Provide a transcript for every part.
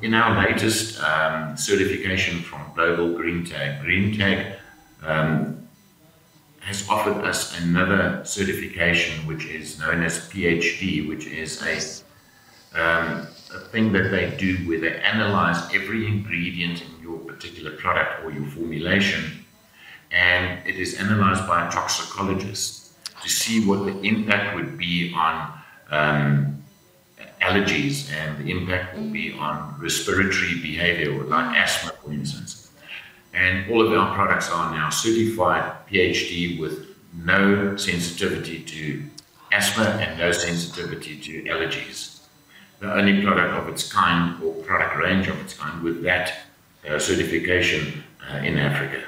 in our latest certification from Global Green Tag, has offered us another certification, which is known as PhD, which is a thing that they do where they analyze every ingredient in your particular product or your formulation, and it is analyzed by a toxicologist to see what the impact would be on allergies, and the impact will be on respiratory behavior, like asthma, for instance. And all of our products are now certified PhD with no sensitivity to asthma and no sensitivity to allergies. The only product of its kind, or product range of its kind, with that certification in Africa.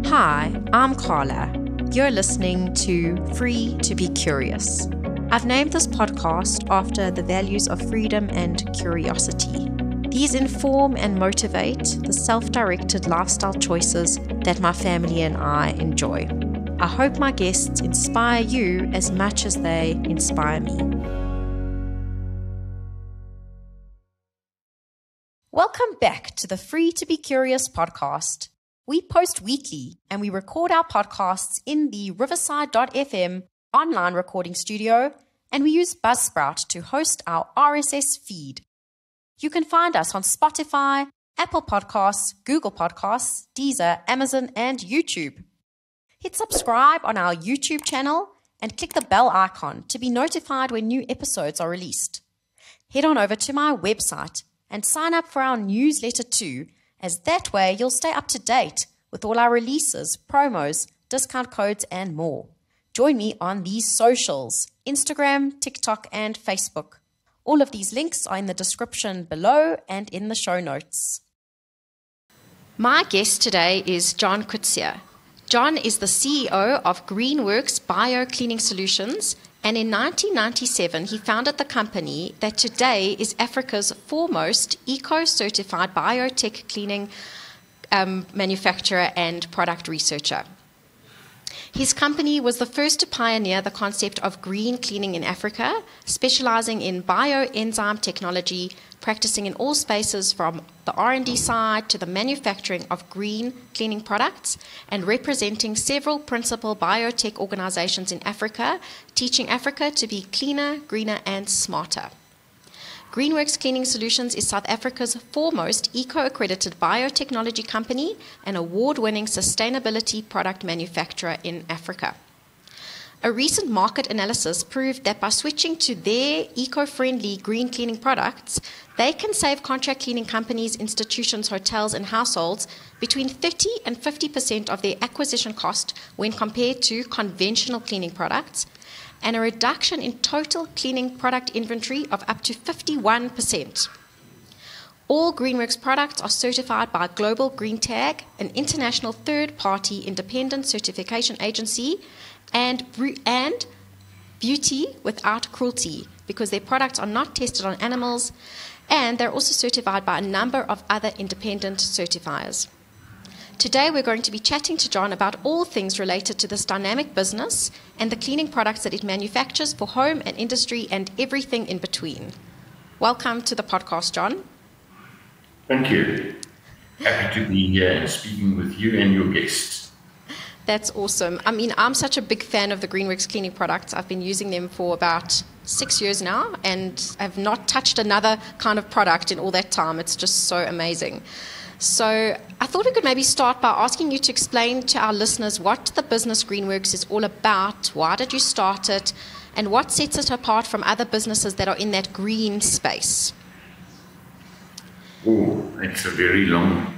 Hi, I'm Carla. You're listening to Free to Be Curious. I've named this podcast after the values of freedom and curiosity. These inform and motivate the self-directed lifestyle choices that my family and I enjoy. I hope my guests inspire you as much as they inspire me. Welcome back to the Free to Be Curious podcast. We post weekly and we record our podcasts in the Riverside.fm online recording studio, and we use Buzzsprout to host our RSS feed. You can find us on Spotify, Apple Podcasts, Google Podcasts, Deezer, Amazon, and YouTube. Hit subscribe on our YouTube channel and click the bell icon to be notified when new episodes are released. Head on over to my website and sign up for our newsletter too, as that way you'll stay up to date with all our releases, promos, discount codes, and more. Join me on these socials: Instagram, TikTok, and Facebook. All of these links are in the description below and in the show notes. My guest today is John Coetzee. John is the CEO of GreenWorx Cleaning Solutions, and in 1997 he founded the company that today is Africa's foremost eco-certified biotech cleaning manufacturer and product researcher. His company was the first to pioneer the concept of green cleaning in Africa, specializing in bio-enzyme technology, practicing in all spaces from the R&D side to the manufacturing of green cleaning products, and representing several principal biotech organizations in Africa, teaching Africa to be cleaner, greener, and smarter. GreenWorx Cleaning Solutions is South Africa's foremost eco-accredited biotechnology company and award-winning sustainability product manufacturer in Africa. A recent market analysis proved that by switching to their eco-friendly green cleaning products, they can save contract cleaning companies, institutions, hotels, and households between 30 and 50% of their acquisition cost when compared to conventional cleaning products, and a reduction in total cleaning product inventory of up to 51%. All GreenWorx products are certified by Global Green Tag, an international third-party independent certification agency, and Beauty Without Cruelty, because their products are not tested on animals, and they're also certified by a number of other independent certifiers. Today we're going to be chatting to John about all things related to this dynamic business and the cleaning products that it manufactures for home and industry and everything in between. Welcome to the podcast, John. Thank you. Happy to be here and speaking with you and your guests. That's awesome. I mean, I'm such a big fan of the GreenWorx cleaning products. I've been using them for about 6 years now, and I've not touched another kind of product in all that time. It's just so amazing. So I thought we could maybe start by asking you to explain to our listeners what the business GreenWorx is all about, why did you start it, and what sets it apart from other businesses that are in that green space? Oh, it's a very long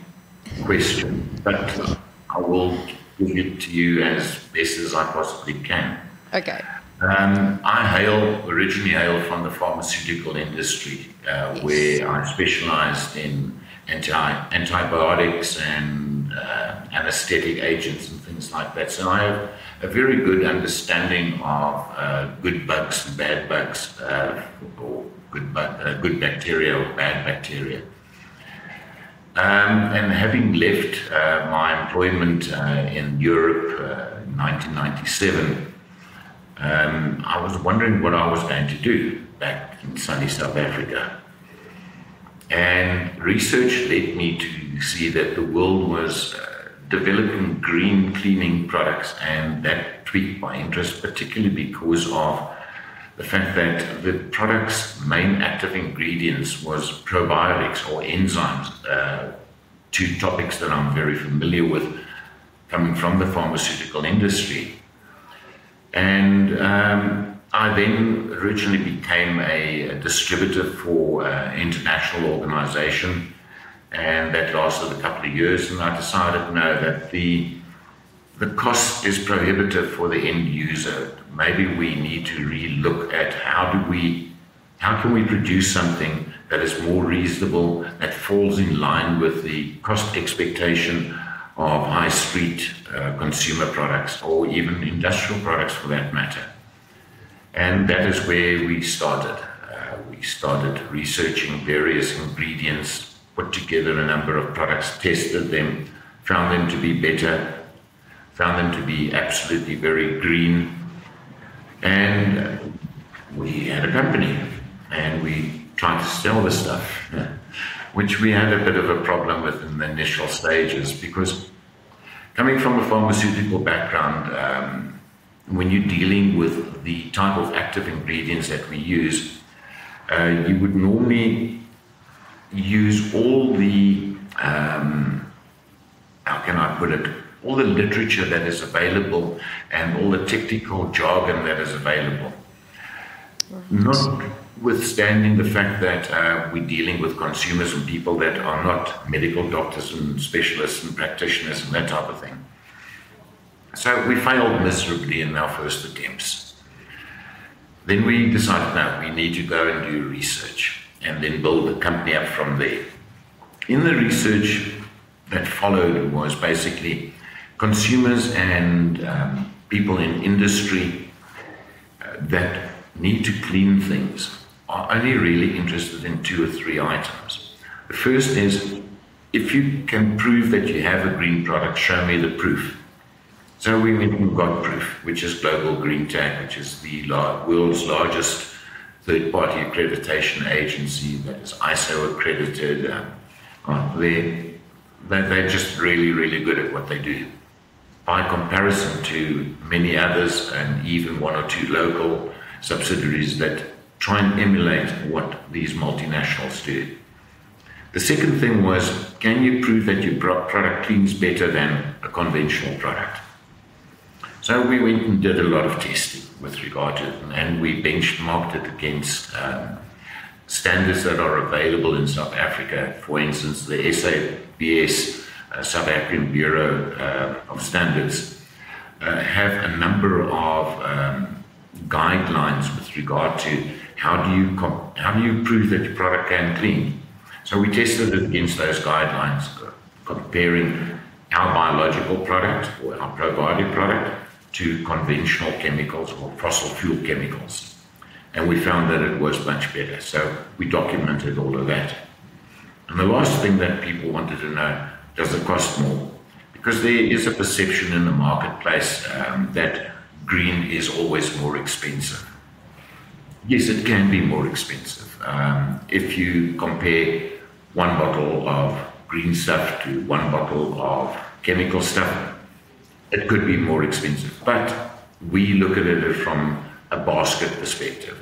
question, but I will give it to you as best as I possibly can. Okay. I originally hail from the pharmaceutical industry, Yes. where I specialized in antibiotics and anesthetic agents and things like that. So I have a very good understanding of good bugs and bad bugs, or good bacteria or bad bacteria. And having left my employment in Europe in 1997, I was wondering what I was going to do back in sunny South Africa. And research led me to see that the world was developing green cleaning products, and that tweaked my interest, particularly because of the fact that the product's main active ingredients was probiotics or enzymes, two topics that I'm very familiar with coming from the pharmaceutical industry. And I then originally became a distributor for an international organization, and that lasted a couple of years, and I decided, no, that the cost is prohibitive for the end user. Maybe we need to re-look at how can we produce something that is more reasonable, that falls in line with the cost expectation of high street consumer products, or even industrial products for that matter. And that is where we started. We started researching various ingredients, put together a number of products, tested them, found them to be better, found them to be absolutely very green. And we had a company, and we tried to sell the stuff, which we had a bit of a problem with in the initial stages, because coming from a pharmaceutical background, when you're dealing with the type of active ingredients that we use, you would normally use all the, how can I put it, all the literature that is available and all the technical jargon that is available. Notwithstanding the fact that we're dealing with consumers and people that are not medical doctors and specialists and practitioners and that type of thing. So we failed miserably in our first attempts. Then we decided, no, we need to go and do research and then build the company up from there. In the research that followed was basically consumers and people in industry that need to clean things are only really interested in 2 or 3 items. The first is, if you can prove that you have a green product, show me the proof. So we went and got proof, which is Global Green Tag, which is the world's largest third-party accreditation agency that is ISO accredited. They're just really, really good at what they do. By comparison to many others, and even 1 or 2 local subsidiaries that try and emulate what these multinationals do. The second thing was, can you prove that your product cleans better than a conventional product? So we went and did a lot of testing with regard to it, and we benchmarked it against standards that are available in South Africa. For instance, the SABS, South African Bureau of Standards, have a number of guidelines with regard to how do you prove that your product can clean. So we tested it against those guidelines, comparing our biological product or our probiotic product to conventional chemicals or fossil fuel chemicals. And we found that it was much better. So we documented all of that. And the last thing that people wanted to know, does it cost more? Because there is a perception in the marketplace that green is always more expensive. Yes, it can be more expensive. If you compare 1 bottle of green stuff to 1 bottle of chemical stuff, it could be more expensive. But we look at it from a basket perspective.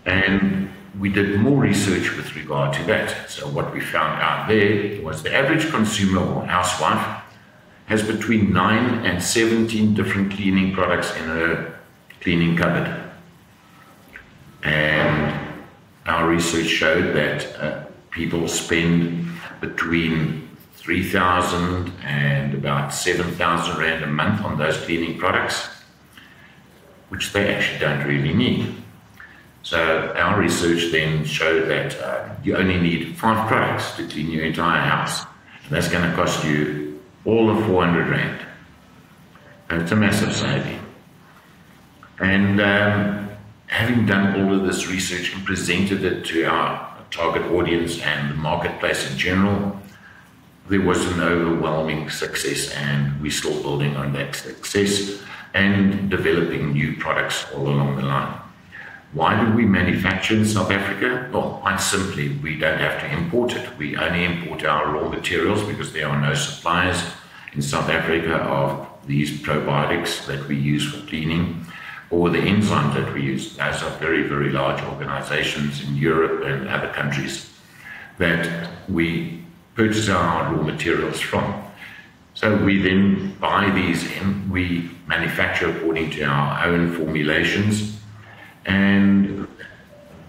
And we did more research with regard to that. So what we found out there was the average consumer or housewife has between 9 and 17 different cleaning products in her cleaning cupboard. And our research showed that people spend between 3,000 and about 7,000 Rand a month on those cleaning products, which they actually don't really need. So our research then showed that you only need 5 products to clean your entire house. And that's going to cost you all of 400 Rand. And it's a massive saving. And having done all of this research and presented it to our target audience and the marketplace in general, there was an overwhelming success, and we're still building on that success and developing new products all along the line. Why do we manufacture in South Africa? Well, quite simply, we don't have to import it. We only import our raw materials because there are no suppliers in South Africa of these probiotics that we use for cleaning, or the enzymes that we use. Those are very, very large organizations in Europe and other countries that we purchase our raw materials from. So we then buy these in, we manufacture according to our own formulations, and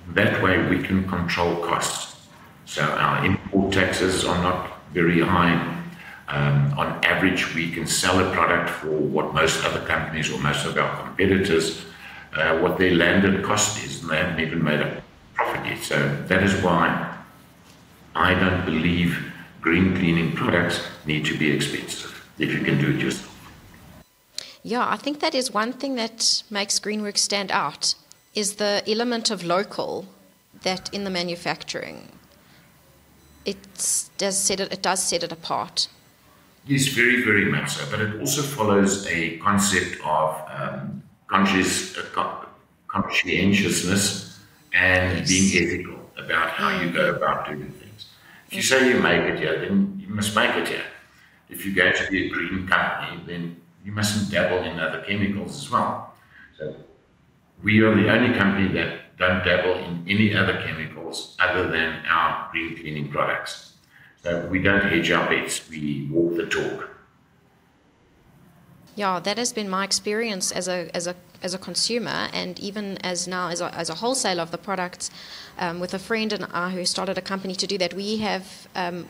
that way we can control costs. So our import taxes are not very high. On average, we can sell a product for what most other companies or most of our competitors, what their landed cost is, and they haven't even made a profit yet. So that is why I don't believe green cleaning products need to be expensive if you can do it yourself. Yeah, I think that is one thing that makes GreenWorx stand out, is the element of local that in the manufacturing, it does set it apart. Yes, very, very much so. But it also follows a concept of conscientiousness and being ethical about how you go about doing things. If you say you make it here, then you must make it here. If you're going to be a green company, then you mustn't dabble in other chemicals as well. So we are the only company that don't dabble in any other chemicals other than our green cleaning products. So we don't hedge our bets, we walk the talk. Yeah, that has been my experience as a consumer, and even as a wholesaler of the products, with a friend and I who started a company to do that. We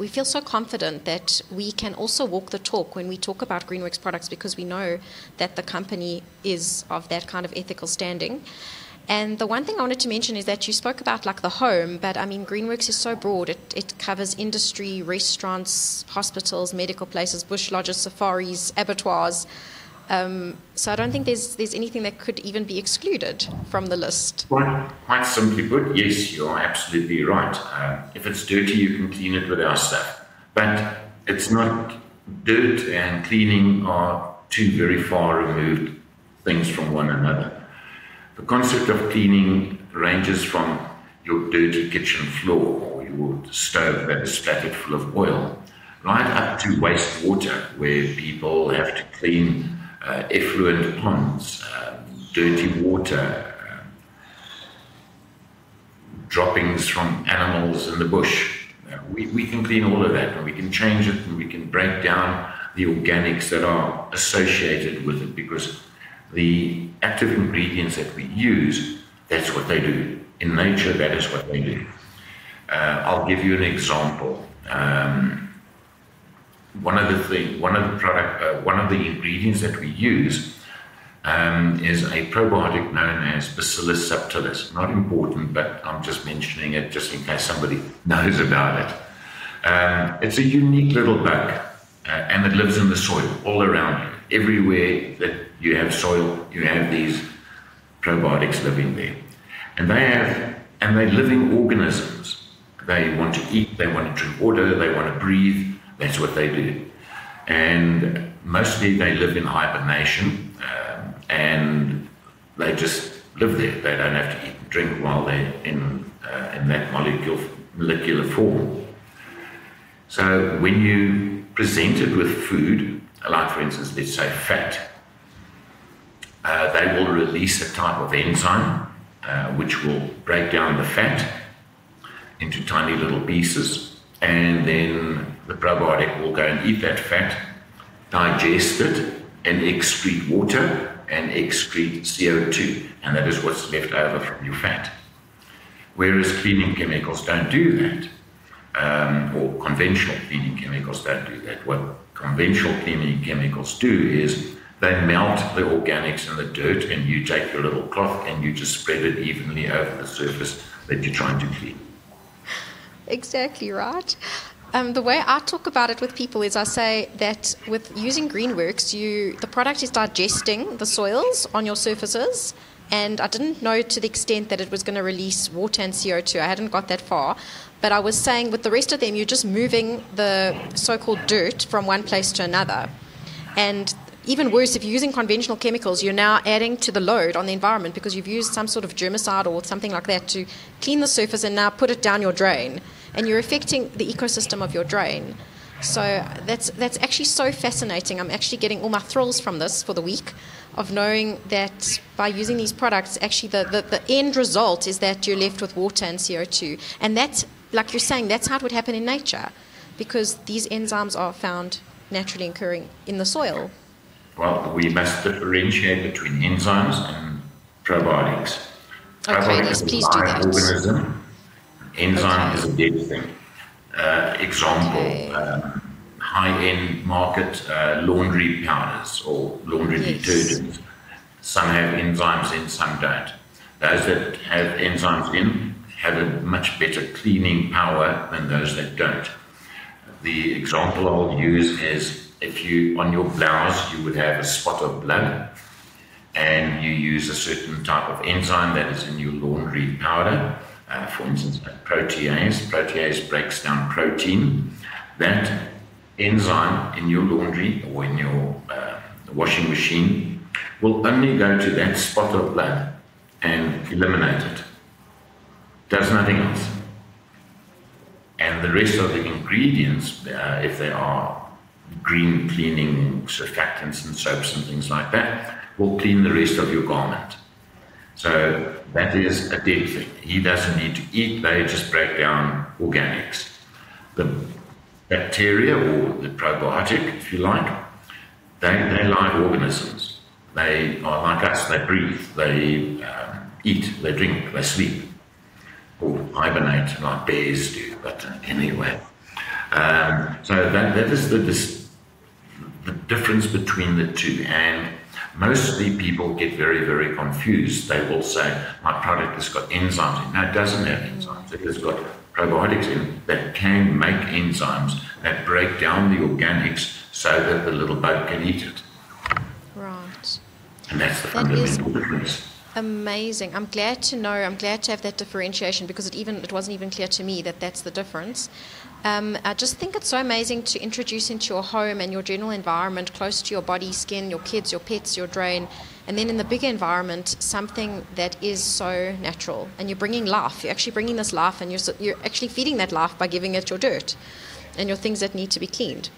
feel so confident that we can also walk the talk when we talk about GreenWorx products, because we know that the company is of that kind of ethical standing. And the one thing I wanted to mention is that you spoke about like the home, but I mean, GreenWorx is so broad. It covers industry, restaurants, hospitals, medical places, bush lodges, safaris, abattoirs. So I don't think there's anything that could even be excluded from the list. Quite simply put, yes, you are absolutely right. If it's dirty, you can clean it with our stuff. But it's not, dirt and cleaning are two very far removed things from one another. The concept of cleaning ranges from your dirty kitchen floor or your stove that is splattered full of oil, right up to wastewater, where people have to clean effluent ponds, dirty water, droppings from animals in the bush. We can clean all of that, and we can change it, and we can break down the organics that are associated with it, because the active ingredients that we use, that's what they do. In nature, that is what they do. I'll give you an example. One of the ingredients that we use is a probiotic known as Bacillus subtilis. Not important, but I'm just mentioning it just in case somebody knows about it. It's a unique little bug, and it lives in the soil all around you. Everywhere that you have soil, you have these probiotics living there. And they're living organisms. They want to eat, they want to drink water, they want to breathe. That's what they do. And mostly they live in hibernation, and they just live there. They don't have to eat and drink while they're in that molecular form. So when you present it with food, like for instance, let's say fat, they will release a type of enzyme which will break down the fat into tiny little pieces, and then the probiotic will go and eat that fat, digest it, and excrete water and excrete CO2, and that is what's left over from your fat. Whereas cleaning chemicals don't do that, or conventional cleaning chemicals don't do that. What conventional cleaning chemicals do is they melt the organics in the dirt, and you take your little cloth and you just spread it evenly over the surface that you're trying to clean. Exactly right. The way I talk about it with people is I say that with using GreenWorx, the product is digesting the soils on your surfaces, and I didn't know to the extent that it was going to release water and CO2. I hadn't got that far. But I was saying with the rest of them, you're just moving the so-called dirt from one place to another. And even worse, if you're using conventional chemicals, you're now adding to the load on the environment because you've used some sort of germicide or something like that to clean the surface and now put it down your drain. And you're affecting the ecosystem of your drain. So that's actually so fascinating. I'm actually getting all my thrills from this for the week of knowing that by using these products, actually the end result is that you're left with water and CO2. And that's, like you're saying, that's how it would happen in nature because these enzymes are found naturally occurring in the soil. Well, we must differentiate between enzymes and probiotics. Okay, yes, please do that. Organism. Enzyme is a dead thing. Example, high-end market laundry powders or laundry detergents. Some have enzymes in, some don't. Those that have enzymes in have a much better cleaning power than those that don't. The example I'll use is if you, on your blouse, you would have a spot of blood and you use a certain type of enzyme that is in your laundry powder, for instance, protease. Protease breaks down protein. That enzyme in your laundry or in your washing machine will only go to that spot of blood and eliminate it. Does nothing else. And the rest of the ingredients, if they are green cleaning surfactants and soaps and things like that, will clean the rest of your garment. So that is a dead thing. He doesn't need to eat, they just break down organics. The bacteria or the probiotic, if you like, they're live organisms. They are like us, they breathe, they eat, they drink, they sleep, or hibernate like bears do, but anyway. So that is the difference between the two, and mostly people get very, very confused. They will say, my product has got enzymes in. No, it doesn't have enzymes. It has got probiotics in that can make enzymes that break down the organics so that the little bug can eat it. Right. And that's the fundamental difference. Amazing. I'm glad to know. I'm glad to have that differentiation because it wasn't even clear to me that that's the difference. I just think it's so amazing to introduce into your home and your general environment, close to your body, skin, your kids, your pets, your drain, and then in the bigger environment, something that is so natural. And you're bringing life. You're actually bringing this life, and you're actually feeding that life by giving it your dirt and your things that need to be cleaned.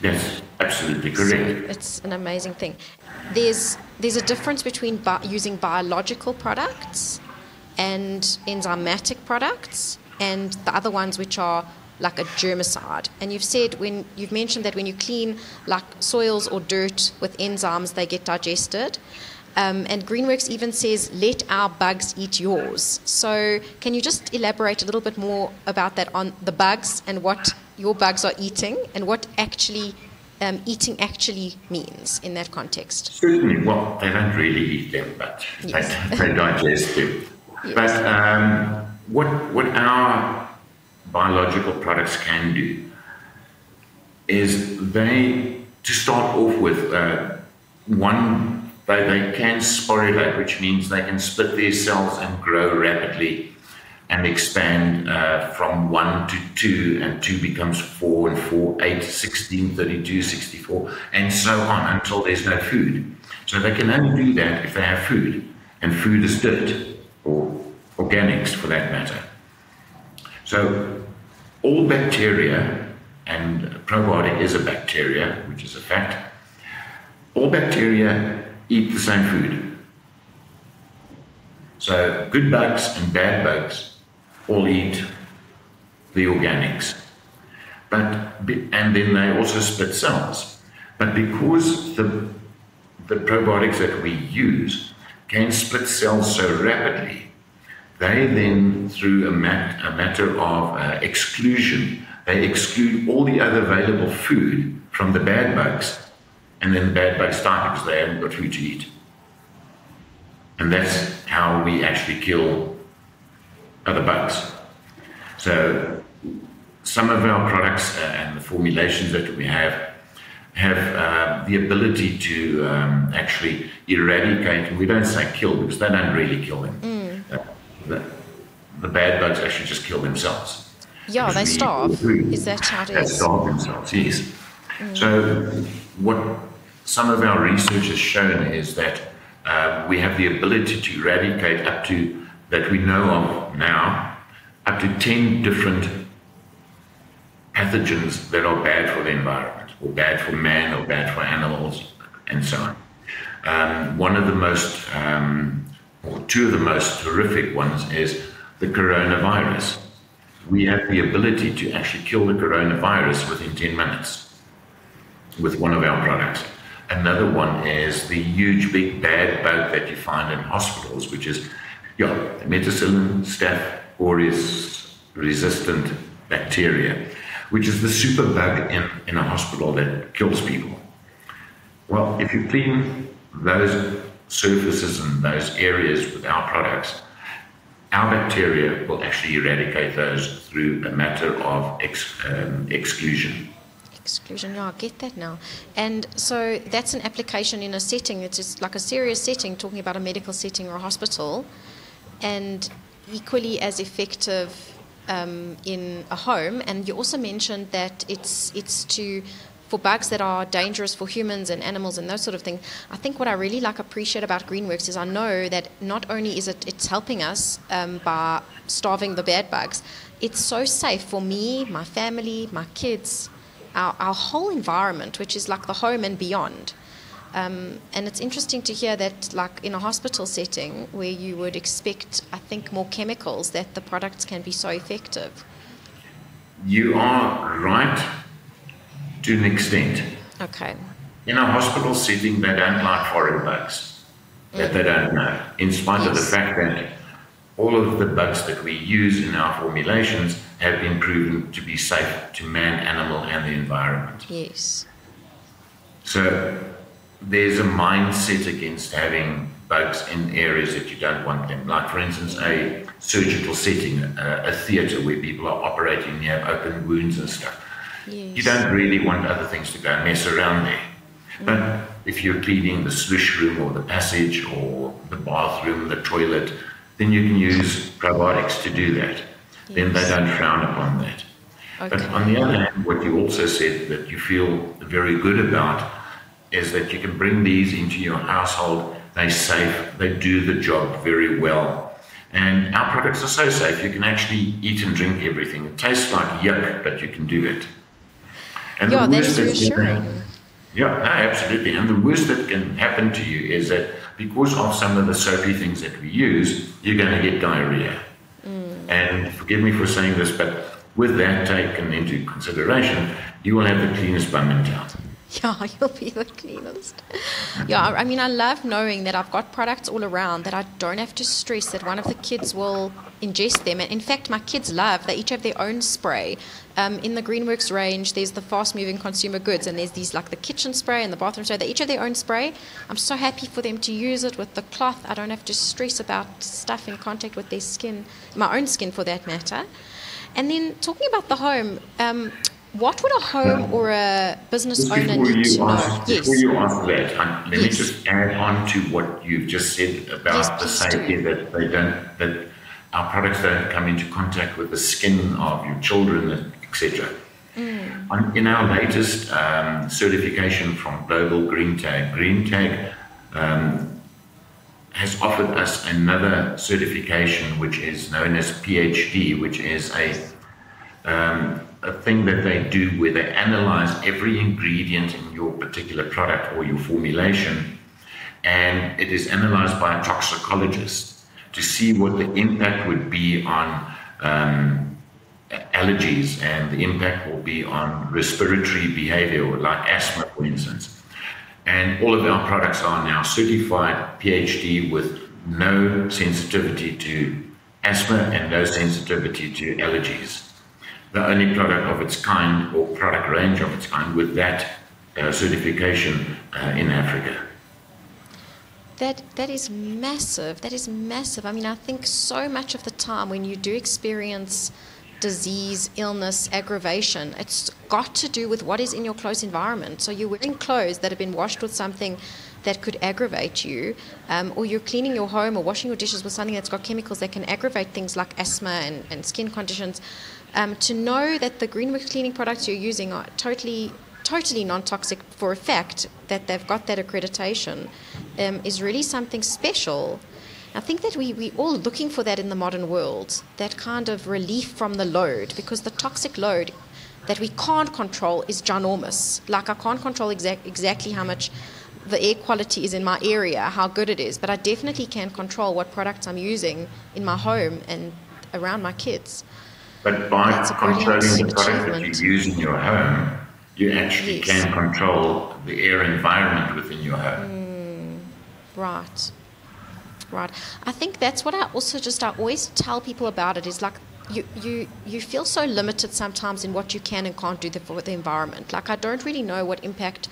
Yes, absolutely correct. So it's an amazing thing. There's a difference between using biological products and enzymatic products and the other ones which are like a germicide. And you've mentioned that when you clean like soils or dirt with enzymes, they get digested. And GreenWorx even says, let our bugs eat yours. So can you just elaborate a little bit more about that on the bugs and what your bugs are eating and what actually eating actually means in that context? Certainly. Well, they don't really eat them, but yes. they digest them. Yes. But what our biological products can do is to start off with, they can sporulate, which means they can split their cells and grow rapidly and expand from 1 to 2, and 2 becomes 4, and 4, 8, 16, 32, 64, and so on until there's no food. So they can only do that if they have food, and food is dirt, or organics for that matter. So all bacteria, and probiotic is a bacteria, which is a fact, all bacteria eat the same food. So good bugs and bad bugs all eat the organics. And then they also split cells. But because the probiotics that we use can split cells so rapidly, they then, through a matter of exclusion, they exclude all the other available food from the bad bugs, and then the bad bugs die because they haven't got food to eat. And that's how we actually kill other bugs. So some of our products and the formulations that we have the ability to actually eradicate, and we don't say kill because they don't really kill them. The bad bugs actually just kill themselves. Yeah, they starve. Is that how it is? They starve themselves, yes. So what some of our research has shown is that we have the ability to eradicate up to, that we know of now, up to 10 different pathogens that are bad for the environment, or bad for man, or bad for animals, and so on. One of the most, or two of the most horrific ones is the coronavirus. We have the ability to actually kill the coronavirus within 10 minutes with one of our products. Another one is the huge, big, bad bug that you find in hospitals, which is methicillin staph aureus resistant bacteria, which is the super bug in a hospital that kills people. Well, if you clean those surfaces and those areas with our products, our bacteria will actually eradicate those through a matter of exclusion. Exclusion, yeah, I get that now. And so that's an application in a setting, it's just like a serious setting, talking about a medical setting or a hospital, and equally as effective in a home. And you also mentioned that it's for bugs that are dangerous for humans and animals and those sort of things. I think what I really appreciate about GreenWorx is I know that not only is it's helping us by starving the bad bugs, it's so safe for me, my family, my kids, our whole environment, which is like the home and beyond. And it's interesting to hear that, like in a hospital setting where you would expect, I think, more chemicals, that the products can be so effective. You are right to an extent. Okay. In a hospital setting, they don't like foreign bugs that they don't know, in spite of the fact that all of the bugs that we use in our formulations have been proven to be safe to man, animal, and the environment. Yes. So there's a mindset against having bugs in areas that you don't want them. Like, for instance, a surgical setting, a theatre where people are operating near open wounds and stuff. Yes. You don't really want other things to go and mess around there. But if you're cleaning the sluice room or the passage or the bathroom, the toilet, then you can use probiotics to do that. Yes. Then they don't frown upon that. Okay. But on the other hand, what you also said that you feel very good about is that you can bring these into your household. They're safe, they do the job very well. And our products are so safe, you can actually eat and drink everything. It tastes like yuck, but you can do it. And yeah, that is reassuring. Yeah, no, absolutely. And the worst that can happen to you is that because of some of the soapy things that we use, you're going to get diarrhea. And forgive me for saying this, but with that taken into consideration, you will have the cleanest bum in town. Yeah, you'll be the cleanest. Yeah, I mean, I love knowing that I've got products all around that I don't have to stress that one of the kids will ingest them. And in fact, my kids they each have their own spray. In the GreenWorx range, there's the fast-moving consumer goods, and there's these like the kitchen spray and the bathroom spray. They each have their own spray. I'm so happy for them to use it with the cloth. I don't have to stress about stuff in contact with their skin, my own skin for that matter. And then talking about the home, what would a home or a business owner need to know? Before you answer that, let me just add on to what you've just said about the safety that our products don't come into contact with the skin of your children, etc. In our latest certification from Global Green Tag has offered us another certification which is known as PhD, which is a thing that they do where they analyze every ingredient in your particular product or your formulation, and it is analyzed by a toxicologist to see what the impact would be on allergies, and the impact will be on respiratory behavior, like asthma, for instance. And all of our products are now certified PhD with no sensitivity to asthma and no sensitivity to allergies. The only product of its kind, or product range of its kind, with that certification in Africa. That is massive. That is massive. I mean, I think so much of the time when you do experience disease, illness, aggravation, it's got to do with what is in your close environment. So you're wearing clothes that have been washed with something that could aggravate you, or you're cleaning your home or washing your dishes with something that's got chemicals that can aggravate things like asthma and skin conditions. To know that the GreenWorx cleaning products you're using are totally totally non-toxic for a fact that they've got that accreditation is really something special. I think that we all looking for that in the modern world, that kind of relief from the load, because the toxic load that we can't control is ginormous. Like I can't control exactly how much the air quality is in my area, how good it is, but I definitely can control what products I'm using in my home and around my kids. But by controlling the product that you use in your home, you actually can control the air environment within your home. Right. I think that's what I always tell people about it is like you feel so limited sometimes in what you can and can't do for the environment. Like I don't really know what impact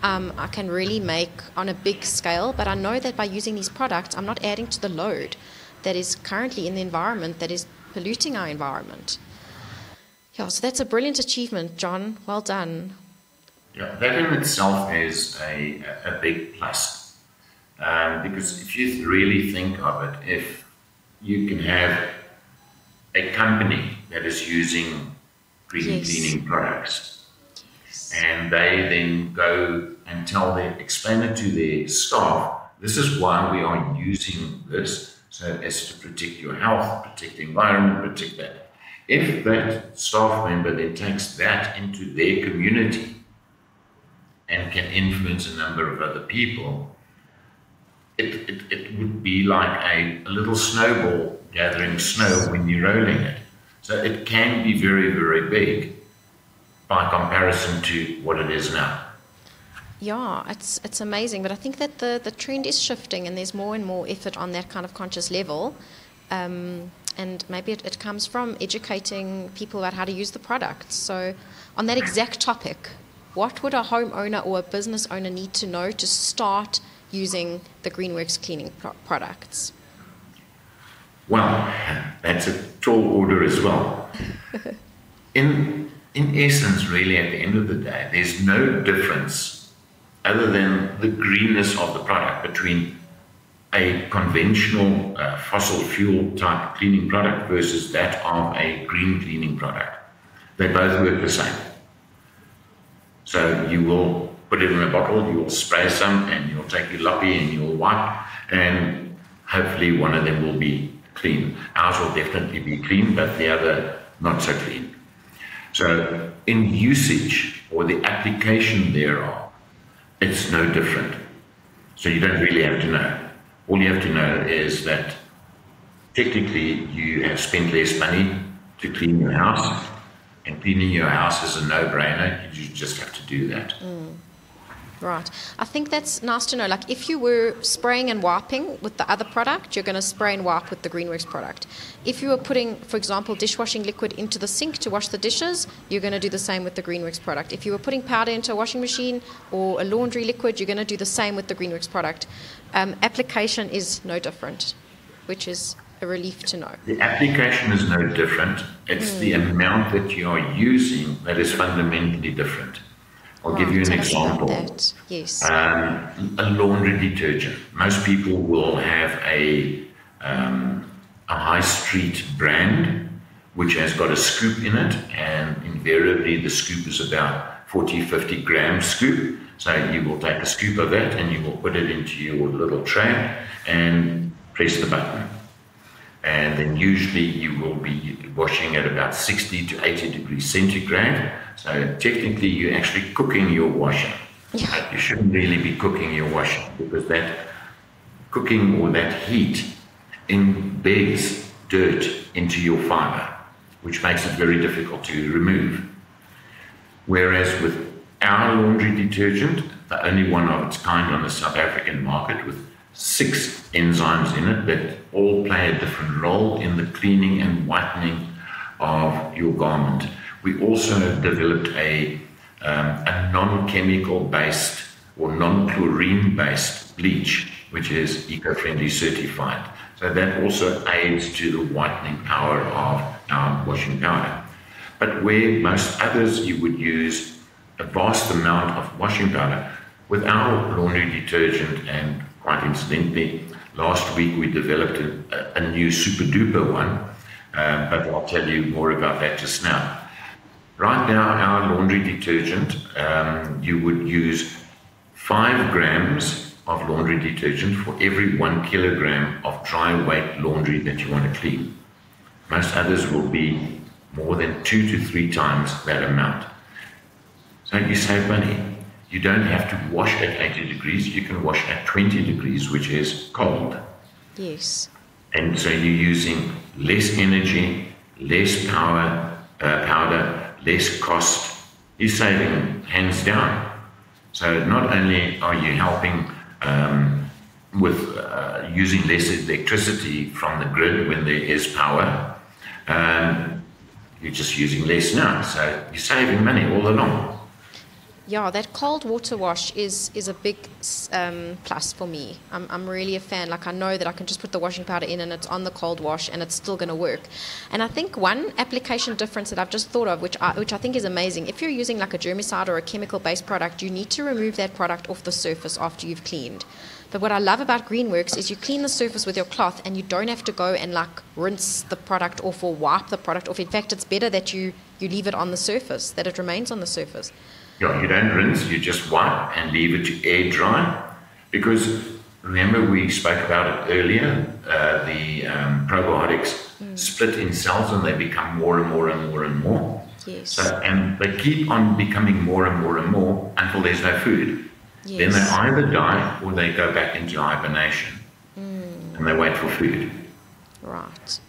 I can really make on a big scale, but I know that by using these products, I'm not adding to the load that is currently in the environment that is polluting our environment. Yeah, so that's a brilliant achievement, John. Well done. Yeah, that in itself is a big plus. Because if you really think of it, if you can have a company that is using green cleaning products, and they then go and explain it to their staff, this is why we are using this, so as to protect your health, protect the environment, protect that. If that staff member then takes that into their community and can influence a number of other people, it would be like a little snowball gathering snow when you're rolling it. So it can be very, very big by comparison to what it is now. Yeah, it's amazing. But I think that the trend is shifting and there's more and more effort on that kind of conscious level. And maybe it comes from educating people about how to use the products. So on that exact topic, what would a homeowner or a business owner need to know to start using the GreenWorx cleaning products? Well, that's a tall order as well. In essence, really, at the end of the day, there's no difference other than the greenness of the product between a conventional fossil fuel type cleaning product versus that of a green cleaning product. They both work the same. So you will put it in a bottle, you will spray some, and you'll take your loppy and you'll wipe, and hopefully one of them will be clean. Ours will definitely be clean, but the other not so clean. So in usage or the application thereof, it's no different. So you don't really have to know. All you have to know is that technically you have spent less money to clean your house, and cleaning your house is a no-brainer. You just have to do that. Right. I think that's nice to know. Like if you were spraying and wiping with the other product, you're going to spray and wipe with the GreenWorx product. If you were putting, for example, dishwashing liquid into the sink to wash the dishes, you're going to do the same with the GreenWorx product. If you were putting powder into a washing machine or a laundry liquid, you're going to do the same with the GreenWorx product. Application is no different, which is a relief to know. The application is no different. It's the amount that you are using that is fundamentally different. I'll give you an example. Yes. A laundry detergent. Most people will have a high street brand which has got a scoop in it, and invariably the scoop is about 40-50 gram scoop. So you will take a scoop of that and you will put it into your little tray and press the button. And then usually you will be washing at about 60 to 80 degrees centigrade. So technically you're actually cooking your washing. Yeah. You shouldn't really be cooking your washing, because that cooking or that heat embeds dirt into your fiber, which makes it very difficult to remove. Whereas with our laundry detergent, the only one of its kind on the South African market, with 6 enzymes in it that all play a different role in the cleaning and whitening of your garment. We also developed a non-chemical based or non-chlorine based bleach, which is eco-friendly certified. So that also aids to the whitening power of our washing powder. But where most others you would use a vast amount of washing powder, with our laundry detergent, and quite incidentally, last week we developed a new super duper one, but I'll tell you more about that just now. Right now, our laundry detergent, you would use 5 grams of laundry detergent for every 1 kilogram of dry weight laundry that you want to clean. Most others will be more than 2 to 3 times that amount. So you save money. You don't have to wash at 80 degrees. You can wash at 20 degrees, which is cold. Yes. And so you're using less energy, less powder, less cost. You're saving hands down. So not only are you helping with using less electricity from the grid when there is power, you're just using less now. So you're saving money all along. Yeah, that cold water wash is a big plus for me. I'm really a fan. Like, I know that I can just put the washing powder in and it's on the cold wash and it's still going to work. And I think one application difference that I've just thought of, which I think is amazing, if you're using like a germicide or a chemical-based product, you need to remove that product off the surface after you've cleaned. But what I love about GreenWorx is you clean the surface with your cloth and you don't have to go and like rinse the product off or wipe the product off. In fact, it's better that you leave it on the surface, that it remains on the surface. Yeah, you don't rinse, you just wipe and leave it to air dry. Because remember we spoke about it earlier, the probiotics split in cells and they become more and more and more and more. Yes. So, and they keep on becoming more and more and more until there's no food. Yes. Then they either die or they go back into hibernation and they wait for food. Right.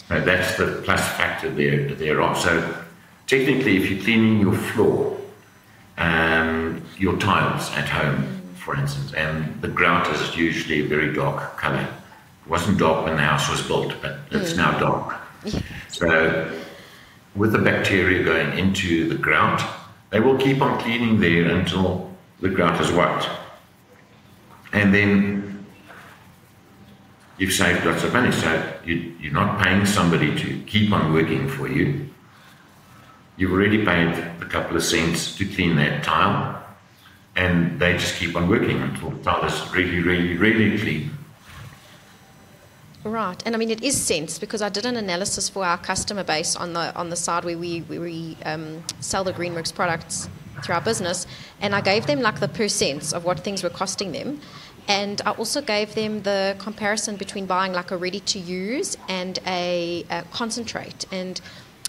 So that's the plus factor thereof. So technically if you're cleaning your floor, your tiles at home, for instance, and the grout is usually a very dark color. It wasn't dark when the house was built, but it's now dark. So with the bacteria going into the grout, they will keep on cleaning there until the grout is white. And then you've saved lots of money. So you're not paying somebody to keep on working for you. You've already paid a couple of cents to clean that tile, and they just keep on working until the tile is really, really, really clean. Right, and I mean it is cents because I did an analysis for our customer base on the side where we sell the GreenWorx products through our business, and I gave them like the percents of what things were costing them, and I also gave them the comparison between buying like a ready-to-use and a concentrate. And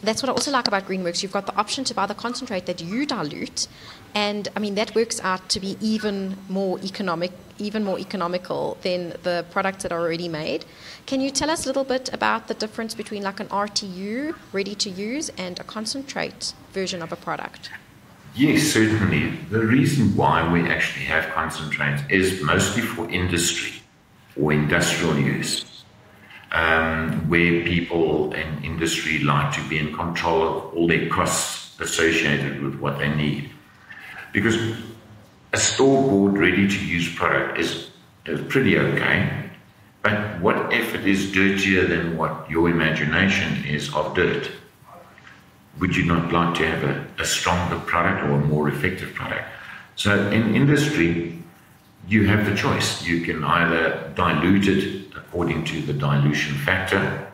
that's what I also like about GreenWorx. You've got the option to buy the concentrate that you dilute, and I mean that works out to be even more economical than the products that are already made. Can you tell us a little bit about the difference between like an RTU, ready to use, and a concentrate version of a product? Yes, certainly. The reason why we actually have concentrates is mostly for industry or industrial use. Where people in industry like to be in control of all their costs associated with what they need. Because a store-bought, ready-to-use product is pretty okay, but what if it is dirtier than what your imagination is of dirt? Would you not like to have a stronger product or a more effective product? So in industry, you have the choice. You can either dilute it according to the dilution factor,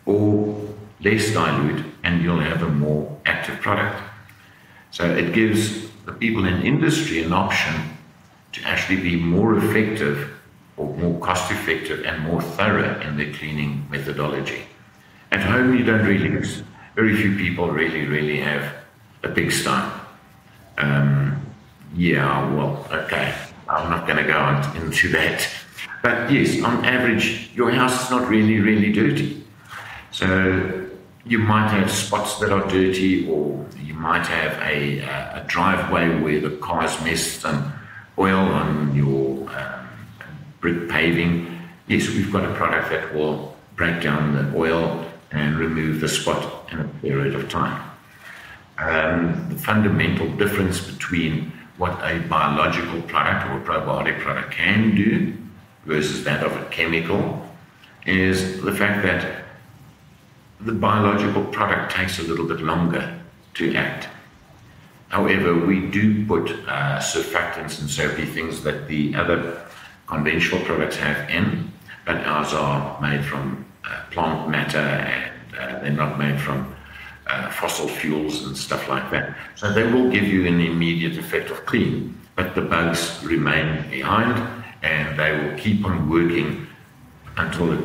or less dilute, and you'll have a more active product. So it gives the people in industry an option to actually be more effective or more cost effective and more thorough in their cleaning methodology. At home, you don't really, very few people really have a pigsty. Yeah, well, okay, I'm not going to go into that. But yes, on average, your house is not really dirty. So you might have spots that are dirty, or you might have a driveway where the car's messed and oil on your brick paving. Yes, we've got a product that will break down the oil and remove the spot in a period of time. The fundamental difference between what a biological product or a probiotic product can do versus that of a chemical is the fact that the biological product takes a little bit longer to act. However, we do put surfactants and soapy things that the other conventional products have in, but ours are made from plant matter, and they're not made from fossil fuels and stuff like that. So they will give you an immediate effect of clean, but the bugs remain behind and they will keep on working until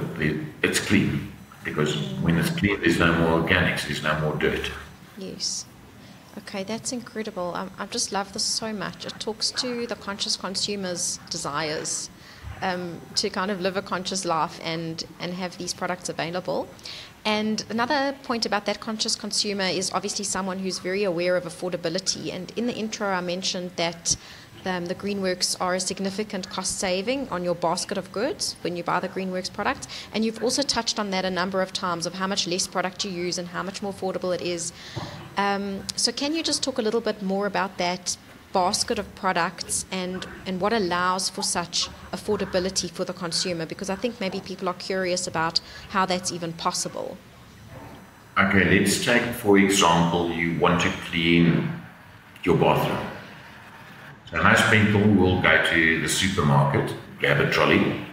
it's clean. Because when it's clean, there's no more organics, there's no more dirt. Yes. Okay, that's incredible. I just love this so much. It talks to the conscious consumer's desires to kind of live a conscious life and have these products available. And another point about that conscious consumer is obviously someone who's very aware of affordability. And in the intro, I mentioned that the GreenWorx are a significant cost saving on your basket of goods when you buy the GreenWorx product. And you've also touched on that a number of times of how much less product you use and how much more affordable it is. So can you just talk a little bit more about that basket of products and what allows for such affordability for the consumer? Because I think maybe people are curious about how that's even possible. Okay, let's take, for example, you want to clean your bathroom. So most people will go to the supermarket, grab a trolley,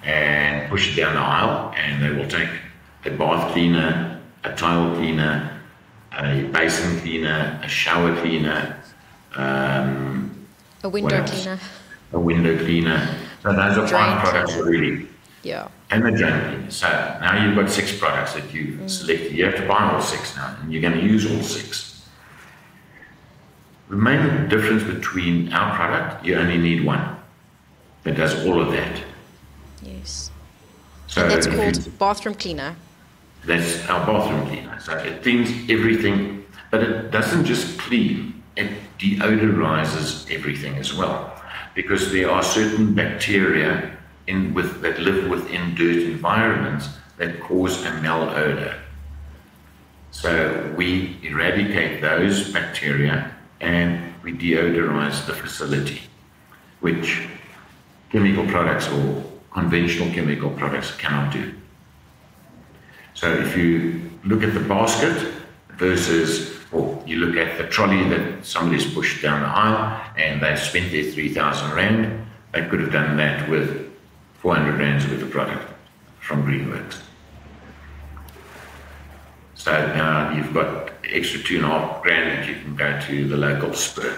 and push it down the aisle, and they will take a bath cleaner, a tile cleaner, a basin cleaner, a shower cleaner, a window cleaner. A window cleaner. So those are 5 products already. Yeah. And the drain cleaner. So now you've got 6 products that you've selected. You have to buy all 6 now, and you're going to use all 6. The main difference between our product, you only need one that does all of that. Yes. So and that's called bathroom cleaner. That's our bathroom cleaner. So it cleans everything, but it doesn't just clean, it deodorizes everything as well. Because there are certain bacteria that live within dirt environments that cause a malodor. So we eradicate those bacteria and we deodorize the facility, which chemical products or conventional chemical products cannot do. So if you look at the basket versus, or you look at the trolley that somebody's pushed down the aisle and they've spent their 3,000 Rand, they could have done that with 400 Rands worth of product from GreenWorx. So now you've got extra 2.5 grand that you can go to the local Spur.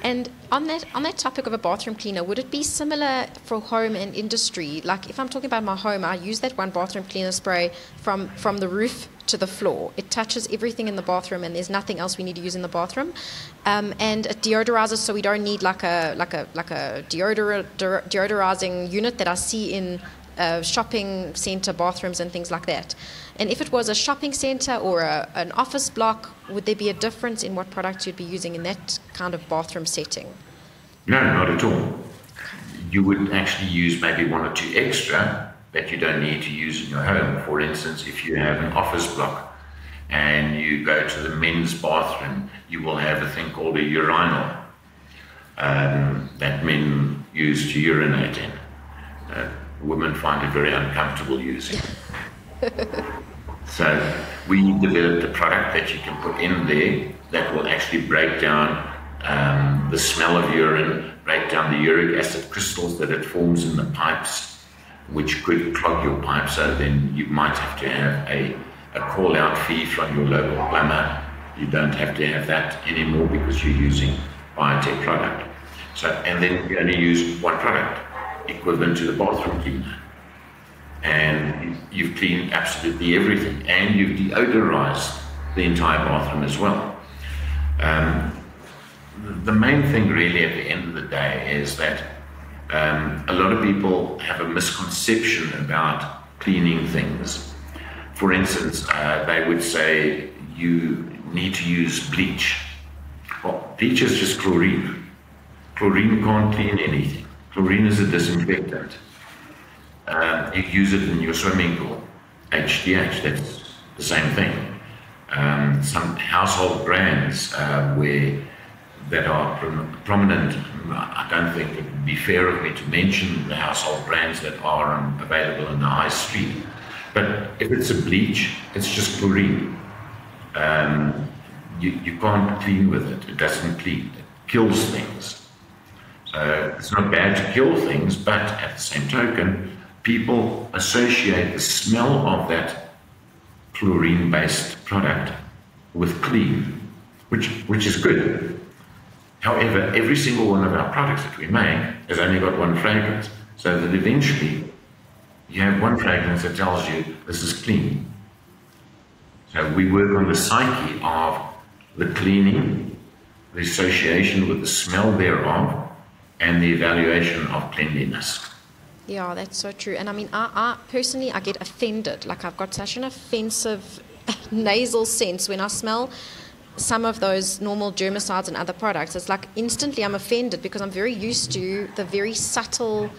And on that topic of a bathroom cleaner, would it be similar for home and industry? Like if I'm talking about my home, I use that one bathroom cleaner spray from the roof to the floor. It touches everything in the bathroom, and there's nothing else we need to use in the bathroom. And it deodorizes, so we don't need like a deodorizing unit that I see in shopping center bathrooms and things like that. And if it was a shopping center or an office block, would there be a difference in what products you'd be using in that kind of bathroom setting? No, not at all. You would actually use maybe 1 or 2 extra that you don't need to use in your home. For instance, if you have an office block and you go to the men's bathroom, you will have a thing called a urinal that men use to urinate in. Women find it very uncomfortable using. So we developed a product that you can put in there that will actually break down the smell of urine, break down the uric acid crystals that it forms in the pipes, which could clog your pipe. So then you might have to have a call-out fee from your local plumber. You don't have to have that anymore because you're using biotech product. So, and then you only use one product, equivalent to the bathroom cleaner. And you've cleaned absolutely everything, and you've deodorized the entire bathroom as well. The main thing really at the end of the day is that a lot of people have a misconception about cleaning things. For instance, they would say you need to use bleach. Well, bleach is just chlorine. Chlorine can't clean anything. Chlorine is a disinfectant. You use it in your swimming pool. HDH, that's the same thing. Some household brands that are prominent, I don't think it would be fair of me to mention the household brands that are available in the high street. But if it's a bleach, it's just chlorine. You can't clean with it. It doesn't clean. It kills things. So it's not bad to kill things, but at the same token, people associate the smell of that chlorine-based product with clean, which is good. However, every single one of our products that we make has only got one fragrance, so that eventually you have one fragrance that tells you this is clean. So we work on the psyche of the cleaning, the association with the smell thereof, and the evaluation of cleanliness. Yeah, that's so true. And I mean, I personally, I get offended. Like, I've got such an offensive nasal sense when I smell some of those normal germicides and other products. It's like instantly I'm offended because I'm very used to the very subtle,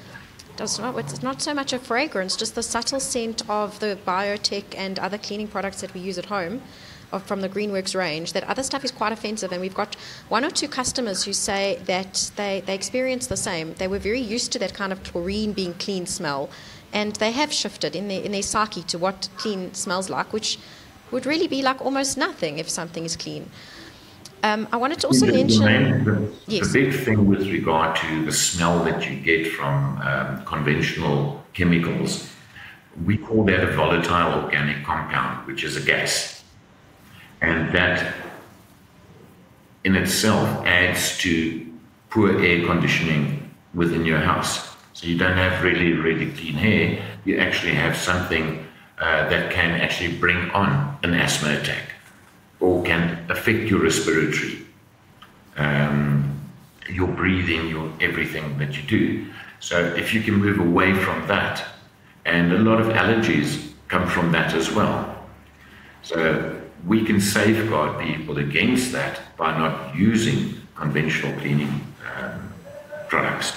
it's not so much a fragrance, just the subtle scent of the biotech and other cleaning products that we use at home from the GreenWorx range. That other stuff is quite offensive, and we've got one or two customers who say that they experience the same. They were very used to that kind of chlorine being clean smell, and they have shifted in their psyche to what clean smells like, which would really be like almost nothing if something is clean. I wanted to also mention... The big thing with regard to the smell that you get from conventional chemicals, we call that a volatile organic compound, which is a gas. And that in itself adds to poor air conditioning within your house. So you don't have really, really clean air. You actually have something that can actually bring on an asthma attack or can affect your respiratory, your breathing, your everything that you do. So if you can move away from that, and a lot of allergies come from that as well. So we can safeguard people against that by not using conventional cleaning products.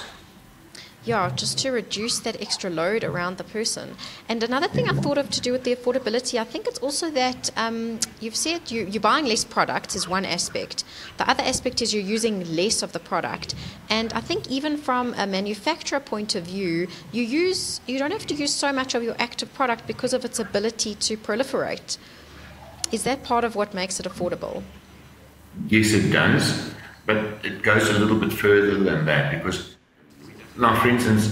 Yeah, just to reduce that extra load around the person. And another thing I thought of to do with the affordability, I think it's also that you've said you're buying less products is one aspect. The other aspect is you're using less of the product. And I think even from a manufacturer point of view, you don't have to use so much of your active product because of its ability to proliferate. Is that part of what makes it affordable? Yes, it does, but it goes a little bit further than that, because now, for instance,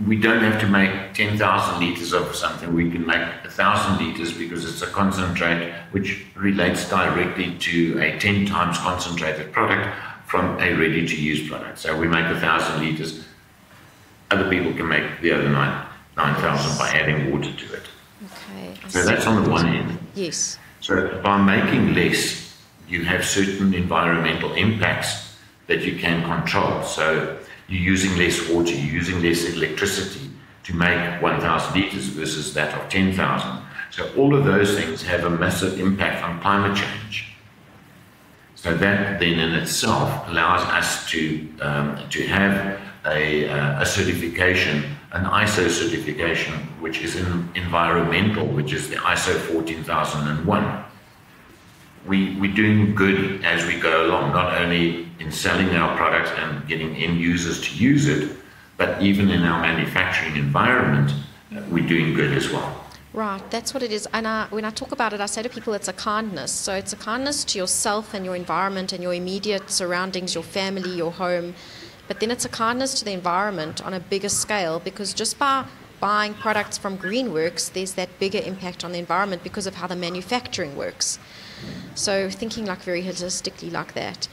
we don't have to make 10,000 liters of something. We can make 1,000 liters because it's a concentrate which relates directly to a 10 times concentrated product from a ready-to-use product. So we make 1,000 liters. Other people can make the other 9,000 by adding water to it. Okay. So that's on the one end. Yes. So by making less, you have certain environmental impacts that you can control. So you're using less water, you're using less electricity to make 1,000 liters versus that of 10,000. So all of those things have a massive impact on climate change. So that then in itself allows us to have a certification, an ISO certification, which is environmental, which is the ISO 14001. We're doing good as we go along, not only in selling our products and getting end users to use it, but even in our manufacturing environment, we're doing good as well. Right, that's what it is. And when I talk about it, I say to people it's a kindness. So it's a kindness to yourself and your environment and your immediate surroundings, your family, your home. But then it's a kindness to the environment on a bigger scale, because just by buying products from GreenWorx, there's that bigger impact on the environment because of how the manufacturing works. So thinking like very holistically like that.